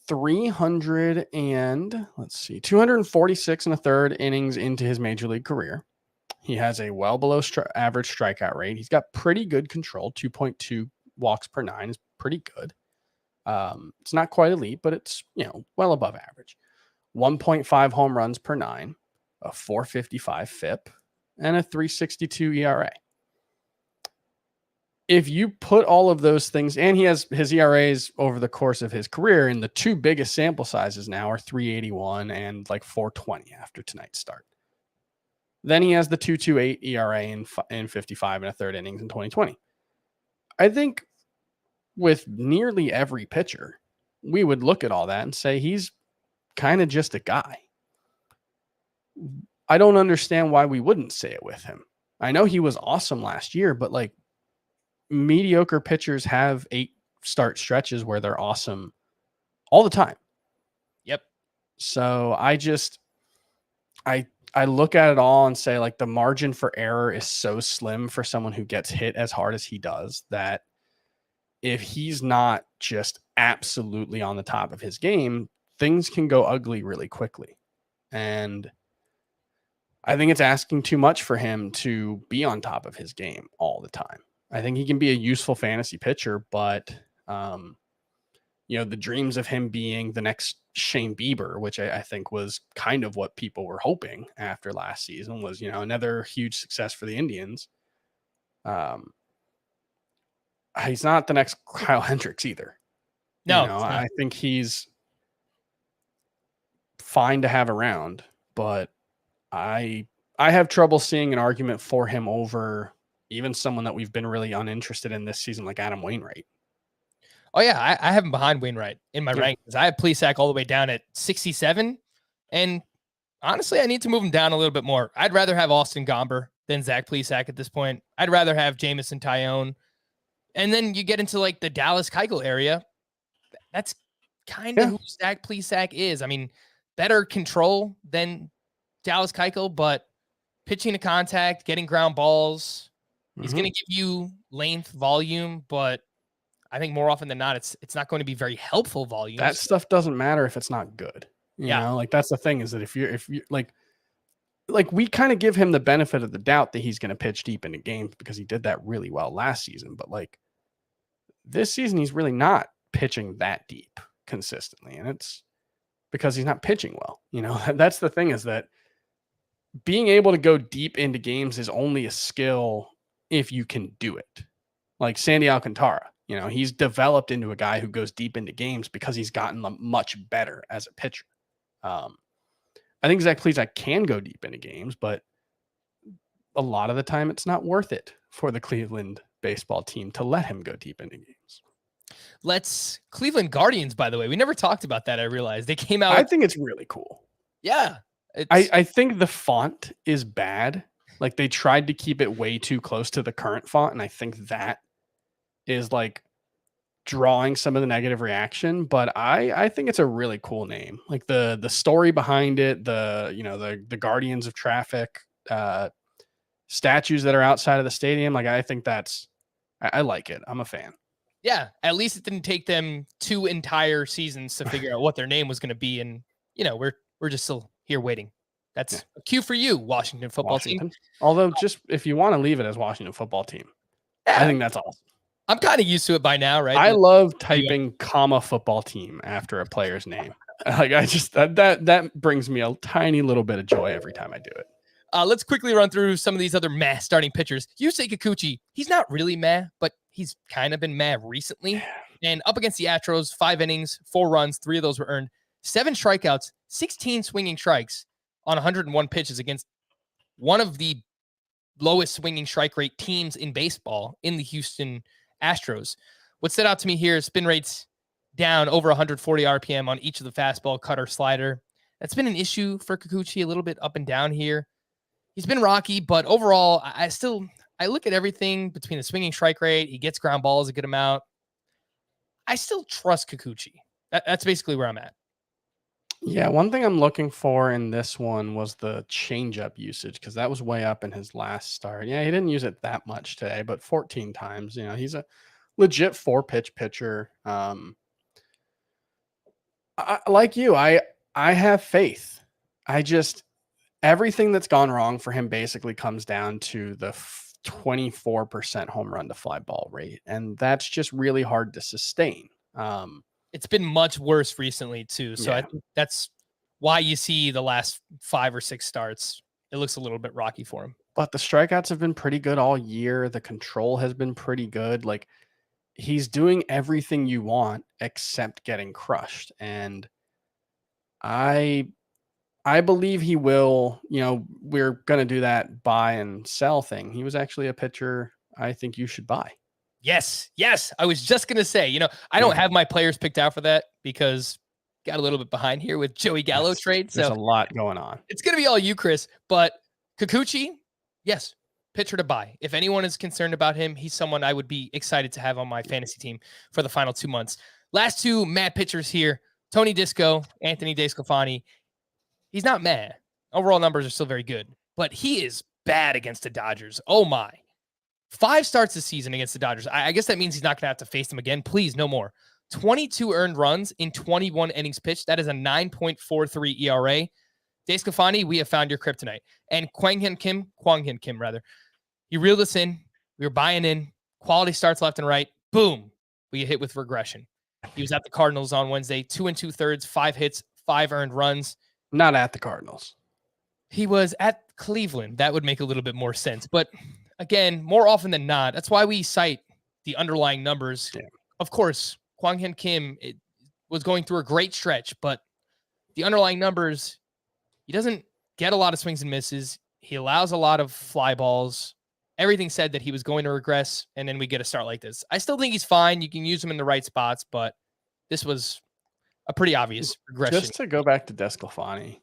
246 and a third innings into his major league career. He has a well below average strikeout rate. He's got pretty good control. 2.2 walks per 9 is pretty good. It's not quite elite, but it's, well above average. 1.5 home runs per 9, a 4.55 FIP, and a 3.62 ERA. If you put all of those things, and he has his ERAs over the course of his career, and the 2 biggest sample sizes now are 3.81 and like 4.20 after tonight's start. Then he has the 2.28 ERA in 55 and a third innings in 2020. I think with nearly every pitcher, we would look at all that and say he's kind of just a guy. I don't understand why we wouldn't say it with him. I know he was awesome last year, but like mediocre pitchers have 8 start stretches where they're awesome all the time. Yep. So I look at it all and say, like, the margin for error is so slim for someone who gets hit as hard as he does that if he's not just absolutely on the top of his game, things can go ugly really quickly. And I think it's asking too much for him to be on top of his game all the time. I think he can be a useful fantasy pitcher, but the dreams of him being the next Shane Bieber, which I think was kind of what people were hoping after last season, was, another huge success for the Indians. He's not the next Kyle Hendricks either. No, I think he's fine to have around, but I have trouble seeing an argument for him over even someone that we've been really uninterested in this season, like Adam Wainwright. Oh, yeah, I have him behind Wainwright in my rankings. I have Plesac all the way down at 67. And honestly, I need to move him down a little bit more. I'd rather have Austin Gomber than Zack Plesac at this point. I'd rather have Jamison Tyone. And then you get into like the Dallas Keuchel area. That's kind of who Zack Plesac is. I mean, better control than Dallas Keuchel, but pitching to contact, getting ground balls. He's going to give you length, volume, but I think more often than not, it's not going to be very helpful volumes. That stuff doesn't matter if it's not good. You Yeah. know, like that's the thing is that if you like we kind of give him the benefit of the doubt that he's going to pitch deep into games because he did that really well last season. But like this season, he's really not pitching that deep consistently. And it's because he's not pitching well. You know, that's the thing is that being able to go deep into games is only a skill if you can do it. Like Sandy Alcantara, you know, he's developed into a guy who goes deep into games because he's gotten much better as a pitcher. I think Zack Plesac can go deep into games, but a lot of the time it's not worth it for the Cleveland baseball team to let him go deep into games. Cleveland Guardians, by the way, we never talked about that. I realized they came out. I think it's really cool. Yeah. I think the font is bad. Like they tried to keep it way too close to the current font. And I think that is like drawing some of the negative reaction, but I think it's a really cool name. Like the story behind it, the Guardians of Traffic statues that are outside of the stadium. Like I think I like it. I'm a fan. Yeah, at least it didn't take them 2 entire seasons to figure out what their name was going to be, and we're just still here waiting. That's a cue for you, Washington football team. Although, just if you want to leave it as Washington football team, I think that's awesome. I'm kind of used to it by now, right? I love typing comma football team after a player's name. Like I just that brings me a tiny little bit of joy every time I do it. Let's quickly run through some of these other meh starting pitchers. Yusei Kikuchi, he's not really meh, but he's kind of been meh recently. And up against the Astros, 5 innings, 4 runs, 3 of those were earned, 7 strikeouts, 16 swinging strikes on 101 pitches against one of the lowest swinging strike rate teams in baseball in the Houston Astros. What stood out to me here is spin rates down over 140 RPM on each of the fastball, cutter, slider. That's been an issue for Kikuchi, a little bit up and down here. He's been rocky, but overall, I look at everything between the swinging strike rate. He gets ground balls a good amount. I still trust Kikuchi. That's basically where I'm at. Yeah, one thing I'm looking for in this one was the changeup usage because that was way up in his last start. Yeah, he didn't use it that much today, but 14 times. You know, he's a legit 4-pitch pitcher. Like you, I have faith. Everything that's gone wrong for him basically comes down to the 24% home run to fly ball rate, and that's just really hard to sustain. It's been much worse recently too. So I think that's why you see the last 5 or 6 starts. It looks a little bit rocky for him. But the strikeouts have been pretty good all year. The control has been pretty good. Like he's doing everything you want except getting crushed. And I believe he will, we're going to do that buy and sell thing. He was actually a pitcher I think you should buy. Yes. I was just going to say, I don't have my players picked out for that because got a little bit behind here with Joey Gallo trade. So there's a lot going on. It's going to be all you, Chris. But Kikuchi, yes, pitcher to buy. If anyone is concerned about him, he's someone I would be excited to have on my fantasy team for the final 2 months. Last 2 mad pitchers here, Tony Disco, Anthony DeSclafani. He's not mad. Overall numbers are still very good, but he is bad against the Dodgers. Oh my. 5 starts this season against the Dodgers. I guess that means he's not going to have to face them again. Please, no more. 22 earned runs in 21 innings pitched. That is a 9.43 ERA. DeSclafani, we have found your kryptonite. And Kwang Hyun Kim, he reeled us in. We were buying in. Quality starts left and right. Boom. We get hit with regression. He was at the Cardinals on Wednesday. 2 2/3, 5 hits, 5 earned runs. Not at the Cardinals. He was at Cleveland. That would make a little bit more sense. But again, more often than not, that's why we cite the underlying numbers. Yeah. Of course, Kwang Hyun Kim was going through a great stretch, but the underlying numbers, he doesn't get a lot of swings and misses. He allows a lot of fly balls. Everything said that he was going to regress, and then we get a start like this. I still think he's fine. You can use him in the right spots, but this was a pretty obvious regression. Just to go back to DeSclafani,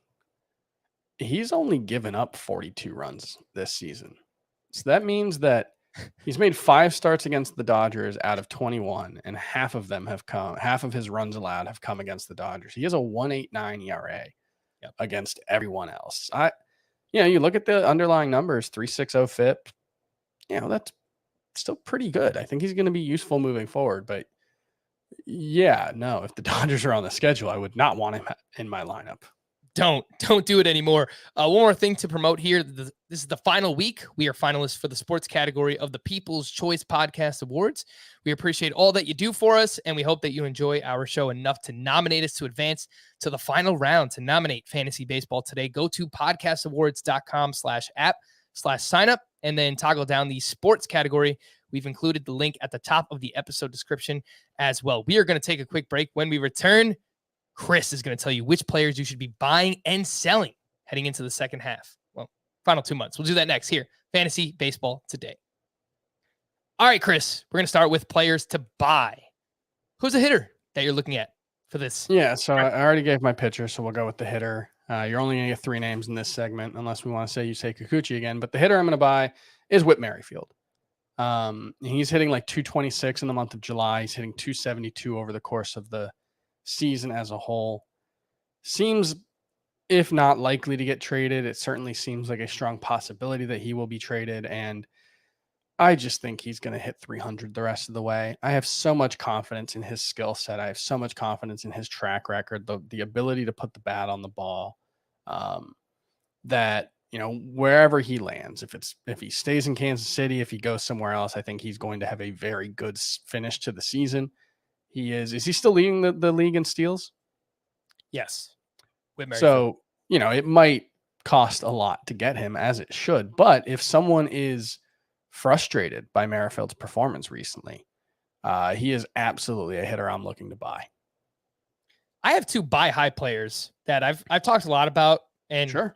he's only given up 42 runs this season. So that means that he's made 5 starts against the Dodgers out of 21, and half of his runs allowed have come against the Dodgers. He has a 1.89 ERA against everyone else. You look at the underlying numbers, 3.60 FIP. That's still pretty good. I think he's going to be useful moving forward, but Yeah, no, if the Dodgers are on the schedule, I would not want him in my lineup. Don't do it anymore. One more thing to promote here. This is the final week. We are finalists for the sports category of the People's Choice Podcast Awards. We appreciate all that you do for us, and we hope that you enjoy our show enough to nominate us to advance to the final round. To nominate Fantasy Baseball today, go to podcastawards.com/app/sign up, and then toggle down the sports category. We've included the link at the top of the episode description as well. We are going to take a quick break. When we return, Chris is going to tell you which players you should be buying and selling heading into the second half. Well, final 2 months. We'll do that next here. Fantasy Baseball Today. All right, Chris, we're going to start with players to buy. Who's a hitter that you're looking at for this? Yeah, so I already gave my pitcher, so we'll go with the hitter. You're only going to get 3 names in this segment, unless we want to say Yusei Kikuchi again. But the hitter I'm going to buy is Whit Merrifield. He's hitting like 226 in the month of July. He's hitting 272 over the course of the season as a whole. Seems, if not likely to get traded, it certainly seems like a strong possibility that he will be traded. And I just think he's going to hit 300 the rest of the way. I have so much confidence in his skill set. I have so much confidence in his track record, the ability to put the bat on the ball, that, you know, wherever he lands, if he stays in Kansas City, if he goes somewhere else, I think he's going to have a very good finish to the season. Is he still leading the league in steals? Yes. So, you know, it might cost a lot to get him, as it should. But if someone is frustrated by Merrifield's performance recently, he is absolutely a hitter I'm looking to buy. I have 2 buy high players that I've talked a lot about, and sure,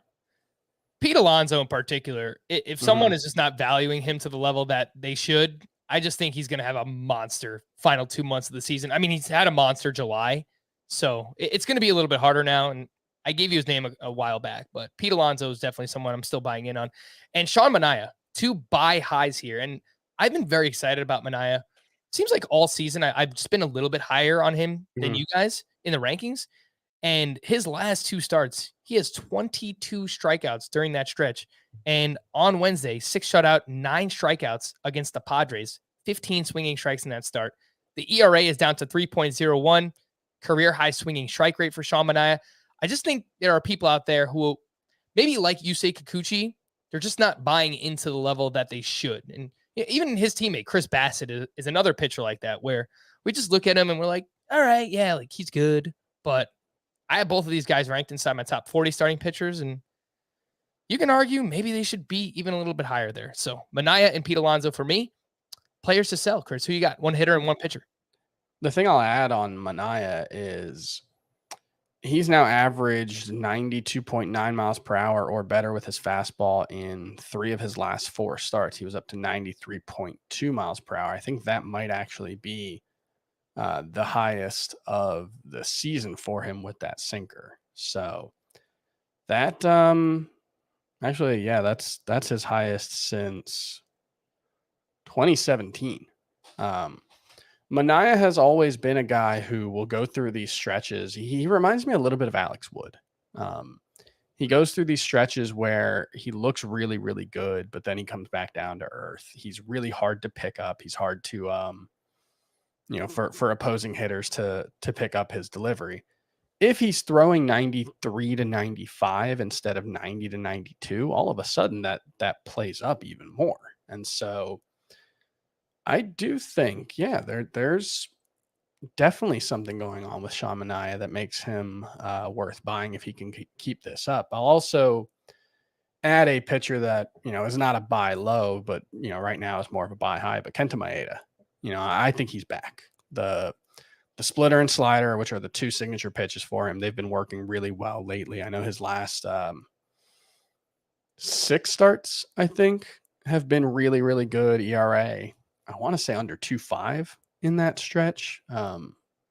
Pete Alonso in particular. If someone is just not valuing him to the level that they should, I just think he's going to have a monster final 2 months of the season. I mean, he's had a monster July, so it's going to be a little bit harder now. And I gave you his name a while back, but Pete Alonso is definitely someone I'm still buying in on. And Sean Manaea, 2 buy highs here. And I've been very excited about Manaea. Seems like all season I've just been a little bit higher on him than you guys in the rankings. And his last 2 starts, he has 22 strikeouts during that stretch. And on Wednesday, 6 shutout, 9 strikeouts against the Padres, 15 swinging strikes in that start. The ERA is down to 3.01, career high swinging strike rate for Sean Manaea. I just think there are people out there who maybe like Yusei Kikuchi, they're just not buying into the level that they should. And even his teammate, Chris Bassett, is another pitcher like that, where we just look at him and we're like, all right, yeah, like he's good. But I have both of these guys ranked inside my top 40 starting pitchers, and you can argue maybe they should be even a little bit higher there. So Manaea and Pete Alonso for me, players to sell. Chris, who you got? 1 hitter and 1 pitcher. The thing I'll add on Manaea is he's now averaged 92.9 miles per hour or better with his fastball in 3 of his last 4 starts. He was up to 93.2 miles per hour. I think that might actually be the highest of the season for him with that sinker. So that actually, yeah, that's his highest since 2017. Manaea has always been a guy who will go through these stretches. He reminds me a little bit of Alex Wood. He goes through these stretches where he looks really, really good, but then he comes back down to earth. He's really hard to pick up. He's hard to, for opposing hitters to pick up his delivery. If he's throwing 93 to 95 instead of 90 to 92, all of a sudden that plays up even more. And so I do think, yeah, there's definitely something going on with Sean Manaea that makes him worth buying if he can keep this up. I'll also add a pitcher that, is not a buy low, but, right now is more of a buy high, but Kenta Maeda. I think he's back. The splitter and slider, which are the 2 signature pitches for him, they've been working really well lately. I know his last 6 starts, I think, have been really, really good. ERA, I want to say under 2.5 in that stretch.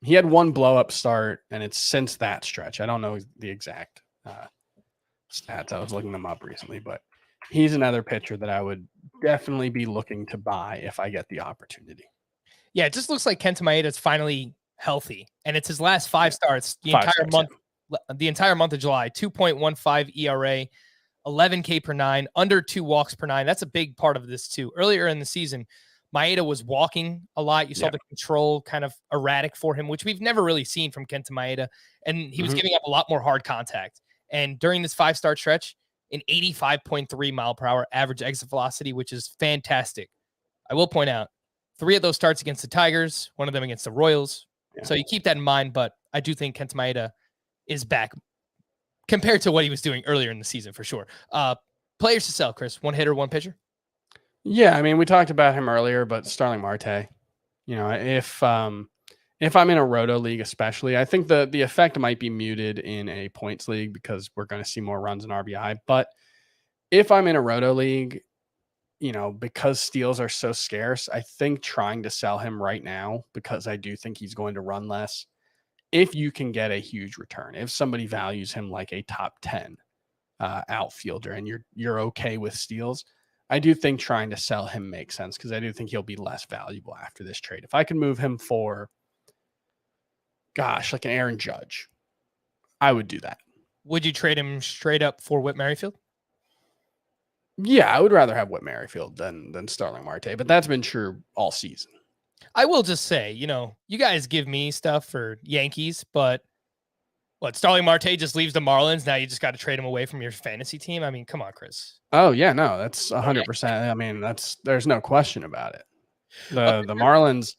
He had 1 blow up start, and it's since that stretch. I don't know the exact stats. I was looking them up recently, but he's another pitcher that I would definitely be looking to buy if I get the opportunity. Yeah, it just looks like Kenta Maeda is finally healthy, and it's his last 5 starts, the entire month of July. 2.15 ERA, 11 K per 9, under 2 walks per 9. That's a big part of this too. Earlier in the season, Maeda was walking a lot. You saw the control kind of erratic for him, which we've never really seen from Kenta Maeda. And he was giving up a lot more hard contact. And during this 5-start stretch, an 85.3 mile per hour average exit velocity, which is fantastic. I will point out 3 of those starts against the Tigers, 1 of them against the Royals. Yeah. So you keep that in mind, but I do think Kenta Maeda is back compared to what he was doing earlier in the season for sure. Players to sell, Chris. 1 hitter, 1 pitcher. Yeah, I mean, we talked about him earlier, but Starling Marte, if I'm in a roto league, especially, I think the effect might be muted in a points league because we're going to see more runs and RBI. But if I'm in a roto league, because steals are so scarce, I think trying to sell him right now, because I do think he's going to run less. If you can get a huge return, if somebody values him like a top 10 outfielder and you're okay with steals, I do think trying to sell him makes sense because I do think he'll be less valuable after this trade. If I can move him for, like an Aaron Judge, I would do that. Would you trade him straight up for Whit Merrifield? Yeah, I would rather have Whit Merrifield than Starling Marte, but that's been true all season. I will just say, you guys give me stuff for Yankees, but Starling Marte just leaves the Marlins. Now you just got to trade him away from your fantasy team. I mean, come on, Chris. Oh yeah, no, that's 100%. I mean, there's no question about it. The Marlins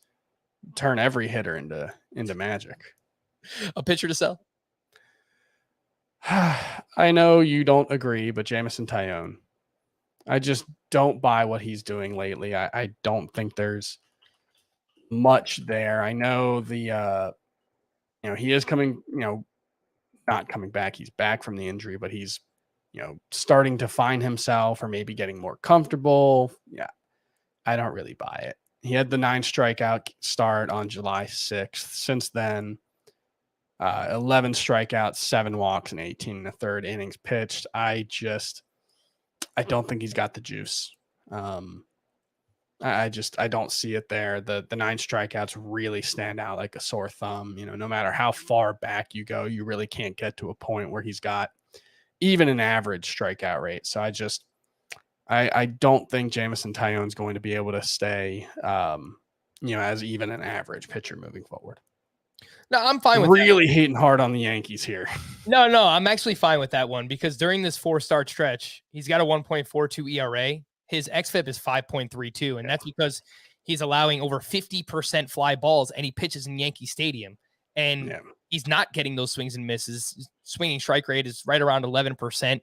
turn every hitter into magic. A pitcher to sell. I know you don't agree, but Jameson Taillon, I just don't buy what he's doing lately. I don't think there's much there. I know he is coming, not coming back. He's back from the injury, but he's, starting to find himself or maybe getting more comfortable. Yeah, I don't really buy it. He had the 9 strikeout start on July 6th. Since then, 11 strikeouts, 7 walks, and 18 in the 3rd innings pitched. I don't think he's got the juice. I don't see it there. The 9 strikeouts really stand out like a sore thumb. No matter how far back you go, you really can't get to a point where he's got even an average strikeout rate. So I don't think Jameson Taillon's going to be able to stay, as even an average pitcher moving forward. No, I'm fine with really that. Hating hard on the Yankees here. No, I'm actually fine with that one because during this 4-start stretch, he's got a 1.42 ERA. His xFIP is 5.32, and that's because he's allowing over 50% fly balls, and he pitches in Yankee Stadium. And he's not getting those swings and misses. His swinging strike rate is right around 11%.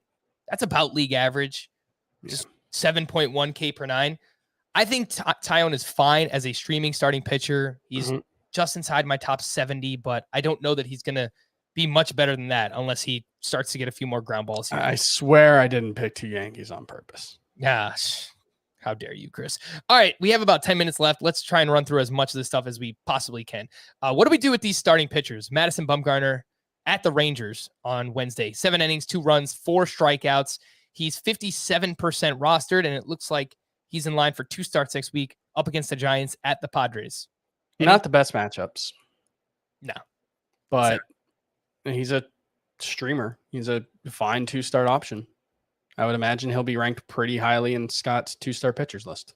That's about league average, just 7.1 K per 9. I think Taillon is fine as a streaming starting pitcher. He's just inside my top 70, but I don't know that he's going to be much better than that unless he starts to get a few more ground balls here. I swear I didn't pick 2 Yankees on purpose. Gosh, how dare you, Chris? All right, we have about 10 minutes left. Let's try and run through as much of this stuff as we possibly can. What do we do with these starting pitchers? Madison Bumgarner at the Rangers on Wednesday. 7 innings, 2 runs, 4 strikeouts. He's 57% rostered, and it looks like he's in line for 2 starts next week up against the Giants at the Padres. Not the best matchups. No. But he's a streamer. He's a fine 2-start option. I would imagine he'll be ranked pretty highly in Scott's 2-star pitchers list.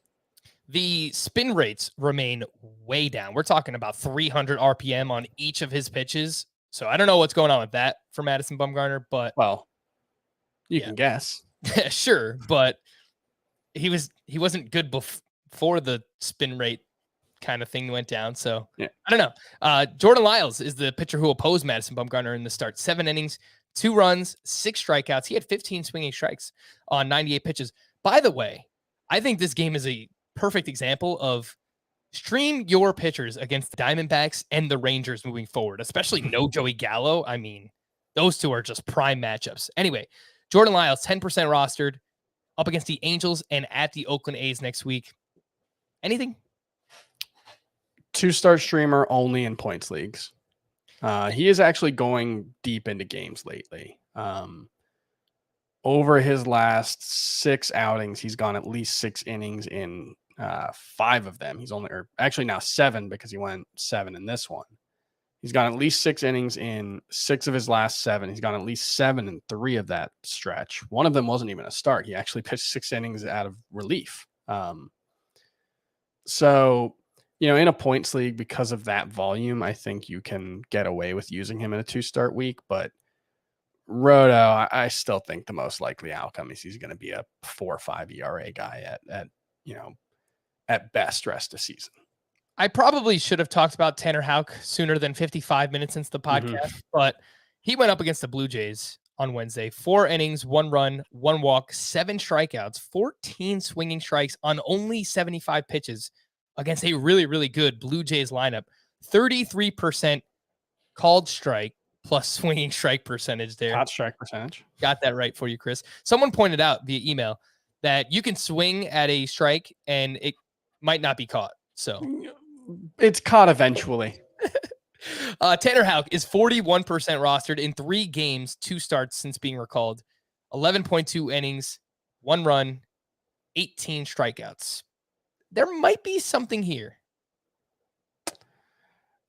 The spin rates remain way down. We're talking about 300 RPM on each of his pitches. So I don't know what's going on with that for Madison Bumgarner, but you can guess. Sure, but he wasn't good before the spin rate kind of thing went down. So I don't know. Jordan Lyles is the pitcher who opposed Madison Bumgarner in the start. 7 innings, 2 runs, 6 strikeouts. He had 15 swinging strikes on 98 pitches. By the way, I think this game is a perfect example of stream your pitchers against the Diamondbacks and the Rangers moving forward, especially no Joey Gallo. I mean, those two are just prime matchups. Anyway, Jordan Lyles, 10% rostered, up against the Angels and at the Oakland A's next week. Anything? 2-star streamer only in points leagues. He is actually going deep into games lately. Over his last 6 outings, he's gone at least 6 innings in 5 of them. He's actually now 7 because he went 7 in this one. He's gone at least 6 innings in 6 of his last 7. He's gone at least 7 in 3 of that stretch. One of them wasn't even a start. He actually pitched 6 innings out of relief. So, in a points league, because of that volume, I think you can get away with using him in a 2-start week. But Roto, I still think the most likely outcome is he's going to be a 4 or 5 ERA guy at best rest of season. I probably should have talked about Tanner Houck sooner than 55 minutes into the podcast, but he went up against the Blue Jays on Wednesday. 4 innings, 1 run, 1 walk, 7 strikeouts, 14 swinging strikes on only 75 pitches against a really, really good Blue Jays lineup. 33% called strike plus swinging strike percentage there. Hot strike percentage. Got that right for you, Chris. Someone pointed out via email that you can swing at a strike and it might not be caught. So it's caught eventually. Tanner Houck is 41% rostered in 3 games, 2 starts since being recalled, 11.2 innings, 1 run, 18 strikeouts. There might be something here.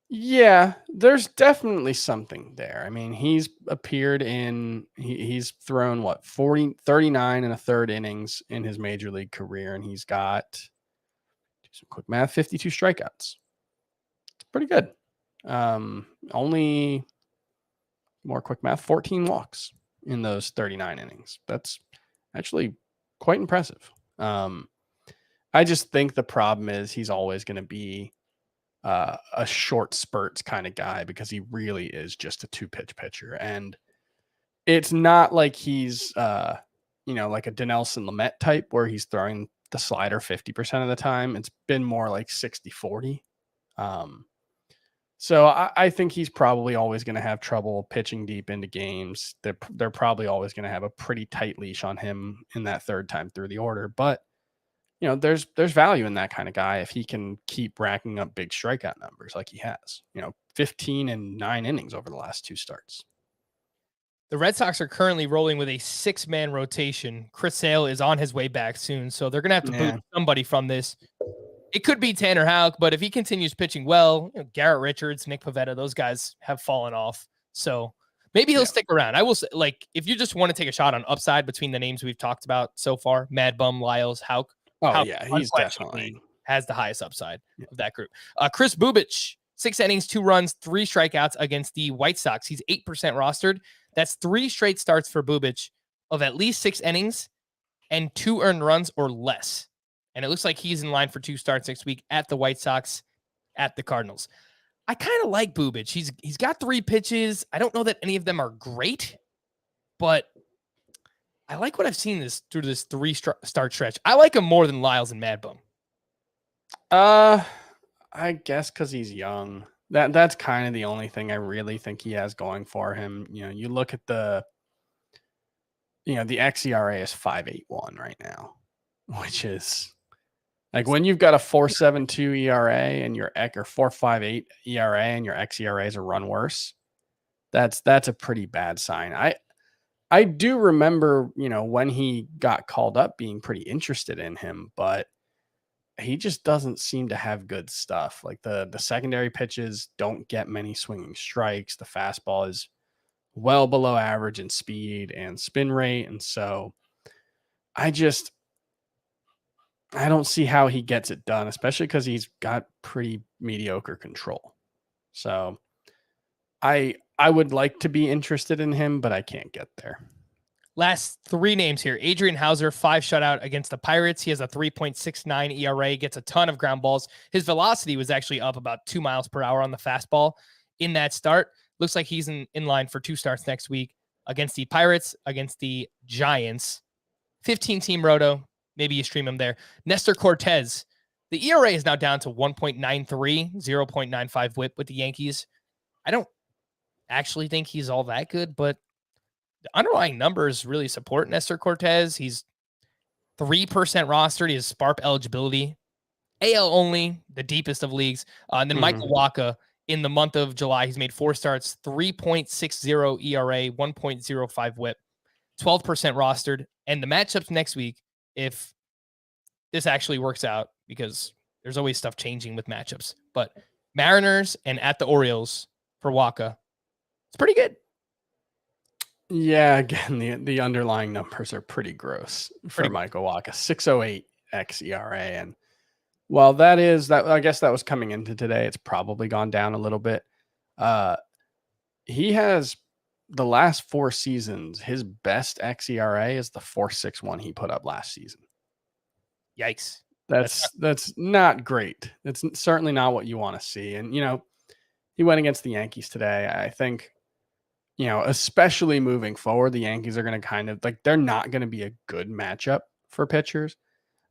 Yeah, there's definitely something there. I mean, he's appeared he's thrown 39 and a third innings in his major league career, and he's got, do some quick math, 52 strikeouts. It's pretty good. Only more quick math, 14 walks in those 39 innings. That's actually quite impressive. I just think the problem is he's always going to be a short spurts kind of guy because he really is just a 2-pitch pitcher. And it's not like he's, like a Dinelson Lamet type where he's throwing the slider 50% of the time. It's been more like 60-40. So I think he's probably always going to have trouble pitching deep into games. They're probably always going to have a pretty tight leash on him in that third time through the order. But there's value in that kind of guy if he can keep racking up big strikeout numbers like he has. 15 and 9 innings over the last 2 starts. The Red Sox are currently rolling with a 6-man rotation. Chris Sale is on his way back soon, so they're going to have to boot somebody from this. It could be Tanner Houck, but if he continues pitching well, Garrett Richards, Nick Pivetta, those guys have fallen off. So maybe he'll stick around. I will say, if you just want to take a shot on upside between the names we've talked about so far, Mad Bum, Lyles, Houck. Oh, yeah, he's definitely has the highest upside of that group. Chris Bubich, 6 innings, 2 runs, 3 strikeouts against the White Sox. He's 8% rostered. That's 3 straight starts for Bubich of at least 6 innings and 2 earned runs or less. And it looks like he's in line for 2 starts next week at the White Sox, at the Cardinals. I kind of like Bubich. He's got 3 pitches. I don't know that any of them are great, but I like what I've seen through this 3-start stretch. I like him more than Lyles and Mad Bum. I guess because he's young. That's kind of the only thing I really think he has going for him. You look at the xERA is 5.81 right now, which is like when you've got a 4.72 ERA and your or 4.58 ERA and your xERA is a run worse. That's a pretty bad sign. I do remember, when he got called up being pretty interested in him, but he just doesn't seem to have good stuff. Like the secondary pitches don't get many swinging strikes. The fastball is well below average in speed and spin rate. And so I don't see how he gets it done, especially because he's got pretty mediocre control. So I would like to be interested in him, but I can't get there. Last 3 names here. Adrian Hauser, 5 shutout against the Pirates. He has a 3.69 ERA, gets a ton of ground balls. His velocity was actually up about 2 miles per hour on the fastball in that start. Looks like he's in line for 2 starts next week against the Pirates, against the Giants. 15-team roto. Maybe you stream him there. Nestor Cortez. The ERA is now down to 1.93, 0.95 whip with the Yankees. I don't actually think he's all that good, but the underlying numbers really support Nestor Cortez. He's 3% rostered. He has SPARP eligibility. AL only, the deepest of leagues. And then Michael Wacha, in the month of July, he's made 4 starts, 3.60 ERA, 1.05 whip, 12% rostered. And the matchups next week, if this actually works out, because there's always stuff changing with matchups, but Mariners and at the Orioles for Wacha, it's pretty good. Yeah, again, the underlying numbers are pretty gross for Michael Wacha. 6.08 xERA, and Well, that is that. I guess that was coming into today. It's probably gone down a little bit. He has the last 4 seasons. His best xERA is the 4.61 he put up last season. Yikes! That's not great. It's certainly not what you want to see. And he went against the Yankees today. I think, especially moving forward, the Yankees are going to kind of they're not going to be a good matchup for pitchers.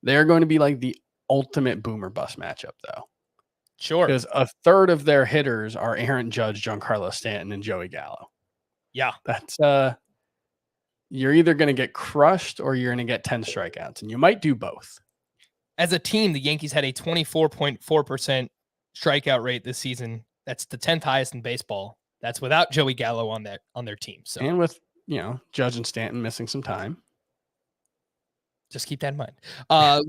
They're going to be like the ultimate boomer bust matchup, though. Sure. Because a third of their hitters are Aaron Judge, Giancarlo Stanton, and Joey Gallo. Yeah. That's you're either going to get crushed or you're going to get 10 strikeouts, and you might do both. As a team, the Yankees had a 24.4% strikeout rate this season. That's the 10th highest in baseball. That's without Joey Gallo on their team. So, and with Judge and Stanton missing some time. Just keep that in mind.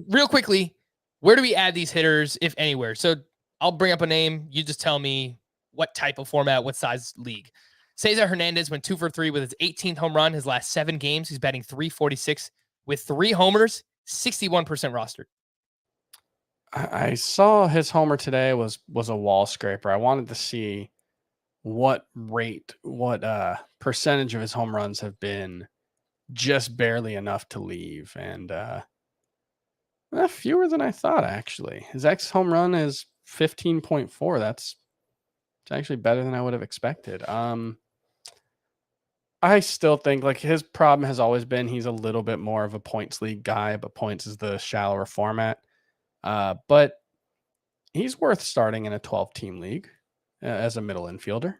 Real quickly, where do we add these hitters, if anywhere? So I'll bring up a name. You just tell me what type of format, what size league. Cesar Hernandez went 2 for 3 with his 18th home run. His last 7 games, he's batting .346 with 3 homers, 61% rostered. I saw his homer today was a wall scraper. I wanted to see what percentage of his home runs have been just barely enough to leave, and fewer than I thought, actually. His ex home run is 15.4. It's actually better than I would have expected. I still think his problem has always been he's a little bit more of a points league guy, but points is the shallower format. But he's worth starting in a 12-team league as a middle infielder.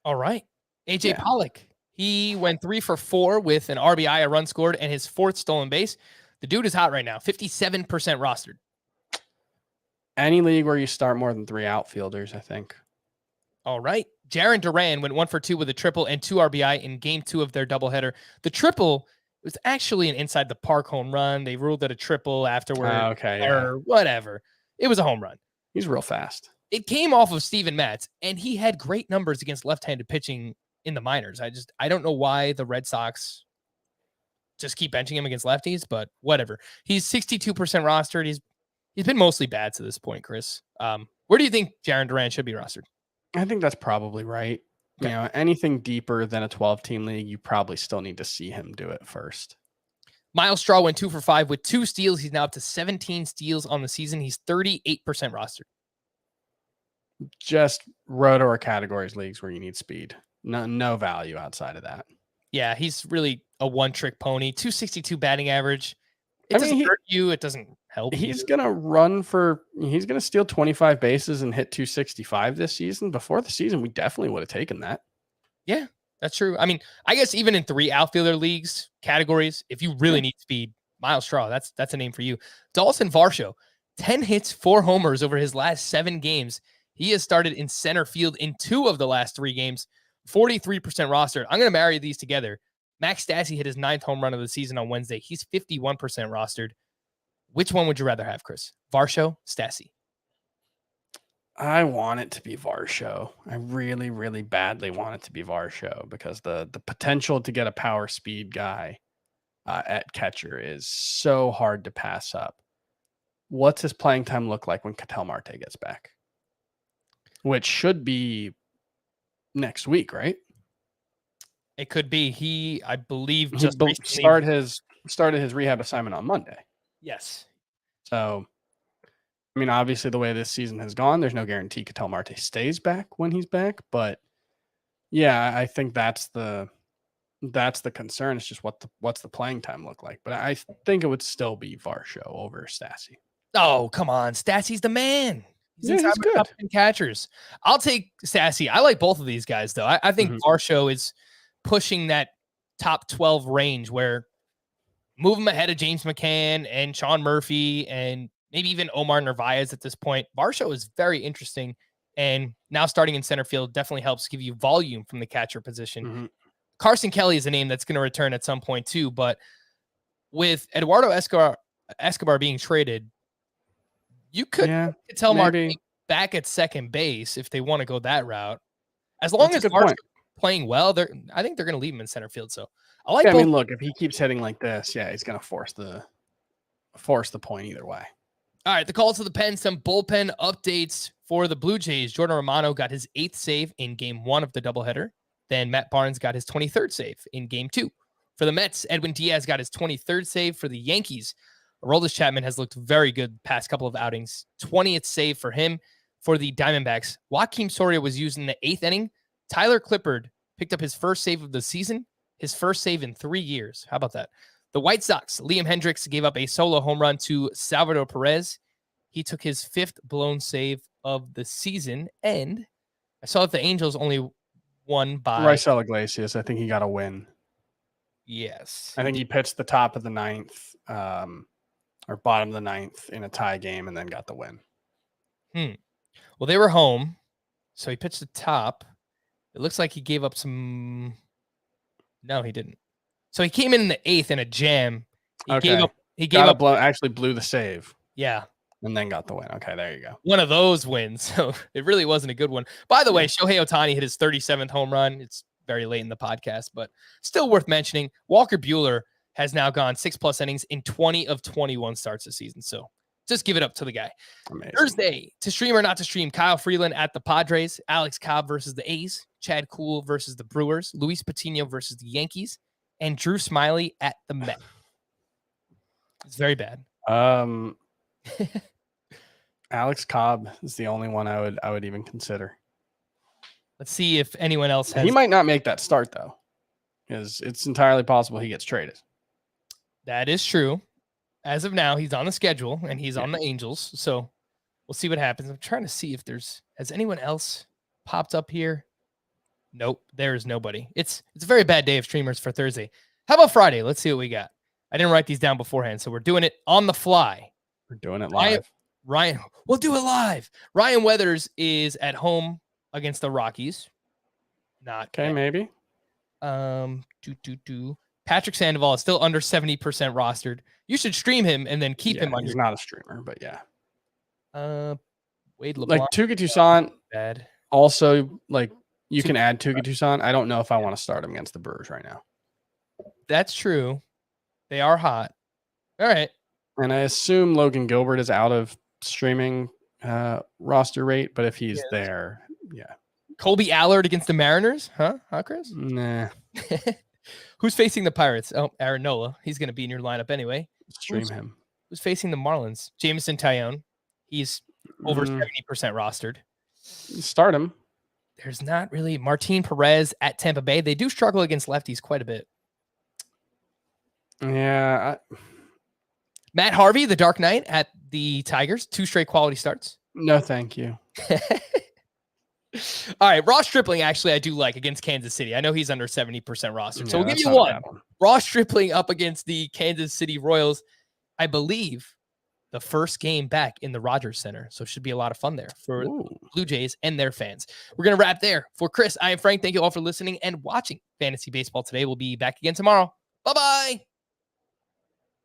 All right. AJ Pollock. He went 3 for 4 with an RBI, a run scored, and his 4th stolen base. The dude is hot right now. 57% rostered. Any league where you start more than 3 outfielders, I think. All right. Jarren Duran went 1 for 2 with a triple and 2 RBI in game 2 of their doubleheader. The triple was actually an inside the park home run. They ruled it a triple afterward. Or whatever. It was a home run. He's real fast. It came off of Steven Matz, and he had great numbers against left-handed pitching in the minors. I don't know why the Red Sox just keep benching him against lefties, but whatever. He's 62% rostered. He's been mostly bad to this point, Chris. Where do you think Jarren Duran should be rostered? I think that's probably right. Okay. Anything deeper than a 12-team league, you probably still need to see him do it first. Miles Straw went 2 for 5 with 2 steals. He's now up to 17 steals on the season. He's 38% rostered. Just roto or categories leagues where you need speed. No value outside of that. Yeah, he's really a one-trick pony. 262 batting average. It doesn't hurt you. It doesn't help. He's going to steal 25 bases and hit 265 this season. Before the season, we definitely would have taken that. Yeah, that's true. I mean, I guess even in 3 outfielder leagues categories, if you really need speed, Miles Straw, that's a name for you. Dalton Varsho, 10 hits, 4 homers over his last 7 games. He has started in center field in 2 of the last 3 games, 43% rostered. I'm going to marry these together. Max Stassi hit his 9th home run of the season on Wednesday. He's 51% rostered. Which one would you rather have, Chris? Varsho, Stassi? I want it to be Varsho. I really, really badly want it to be Varsho because the potential to get a power speed guy at catcher is so hard to pass up. What's his playing time look like when Ketel Marte gets back? Which should be next week, right? It could be. He, I believe, just started his rehab assignment on Monday. Yes. So, I mean, obviously, the way this season has gone, there's no guarantee Ketel Marte stays back when he's back. But yeah, I think that's the concern. It's just what's the playing time look like. But I think it would still be Varsho over Stassi. Oh, come on, Stassi's the man. He's good. Top 10 catchers. I'll take Stassi. I like both of these guys, though. I think Varsho is pushing that top 12 range where move him ahead of James McCann and Sean Murphy and maybe even Omar Narvaez at this point. Varsho is very interesting, and now starting in center field definitely helps give you volume from the catcher position. Mm-hmm. Carson Kelly is a name that's going to return at some point too, but with Eduardo Escobar being traded, you could tell Marte back at second base if they want to go that route. As long as Marte's playing well, I think they're going to leave him in center field. So I like. I mean, look, if he keeps hitting like this, he's going to force the point either way. All right, the call to the pen, some bullpen updates for the Blue Jays. Jordan Romano got his 8th save in game 1 of the doubleheader. Then Matt Barnes got his 23rd save in game 2. For the Mets, Edwin Diaz got his 23rd save. For the Yankees, Aroldis Chapman has looked very good past couple of outings. 20th save for him. For the Diamondbacks, Joakim Soria was used in the 8th inning. Tyler Clippard picked up his first save of the season, his first save in 3 years. How about that? The White Sox, Liam Hendricks gave up a solo home run to Salvador Perez. He took his 5th blown save of the season. And I saw that the Angels only won by Raisel Iglesias. I think he got a win. Yes. I think he pitched the top of the 9th or bottom of the 9th in a tie game and then got the win. Well, they were home, so he pitched the top. It looks like he gave up some. No, he didn't. So he came in the 8th in a jam. He gave up. Actually blew the save. Yeah. And then got the win. Okay, there you go. One of those wins. So it really wasn't a good one. By the way, Shohei Ohtani hit his 37th home run. It's very late in the podcast, but still worth mentioning. Walker Buehler has now gone 6+ innings in 20 of 21 starts this season. So just give it up to the guy. Amazing. Thursday, to stream or not to stream, Kyle Freeland at the Padres, Alex Cobb versus the A's, Chad Kuhl versus the Brewers, Luis Patino versus the Yankees, and Drew Smyly at the Mets. It's very bad. Alex Cobb is the only one I would even consider. Let's see if anyone else has. He might not make that start though, because it's entirely possible he gets traded. That is true. As of now, he's on the schedule and he's on the Angels. So we'll see what happens. I'm trying to see if has anyone else popped up here. Nope, there is nobody. It's a very bad day of streamers for Thursday. How about Friday? Let's see what we got. I didn't write these down beforehand, so we're doing it on the fly. We're doing it live. Ryan, we'll do it live. Ryan Weathers is at home against the Rockies. Not okay, bad. maybe. Patrick Sandoval is still under 70% rostered. You should stream him and then keep him under. He's not a streamer, but yeah. Wade LeBlanc. Like Tuca Toussaint. Bad. Also, like you can add Tuca Toussaint. I don't know if I want to start him against the Brewers right now. That's true. They are hot. All right. And I assume Logan Gilbert is out of streaming roster rate, but if he's there, yeah. Colby Allard against the Mariners? Huh, Chris? Nah. Who's facing the Pirates? Oh, Aaron Nola. He's going to be in your lineup anyway. Stream him. Who's facing the Marlins? Jameson Tyone. He's over 70% rostered. Start him. There's not really Martin Perez at Tampa Bay. They do struggle against lefties quite a bit. Yeah. Matt Harvey, the Dark Knight at the Tigers. 2 straight quality starts. No, thank you. All right. Ross Stripling, actually, I do like against Kansas City. I know he's under 70% rostered. Yeah, so we'll give you one. Ross Stripling up against the Kansas City Royals. I believe the first game back in the Rogers Center. So it should be a lot of fun there for Blue Jays and their fans. We're going to wrap there. For Chris, I am Frank. Thank you all for listening and watching Fantasy Baseball today. We'll be back again tomorrow. Bye-bye.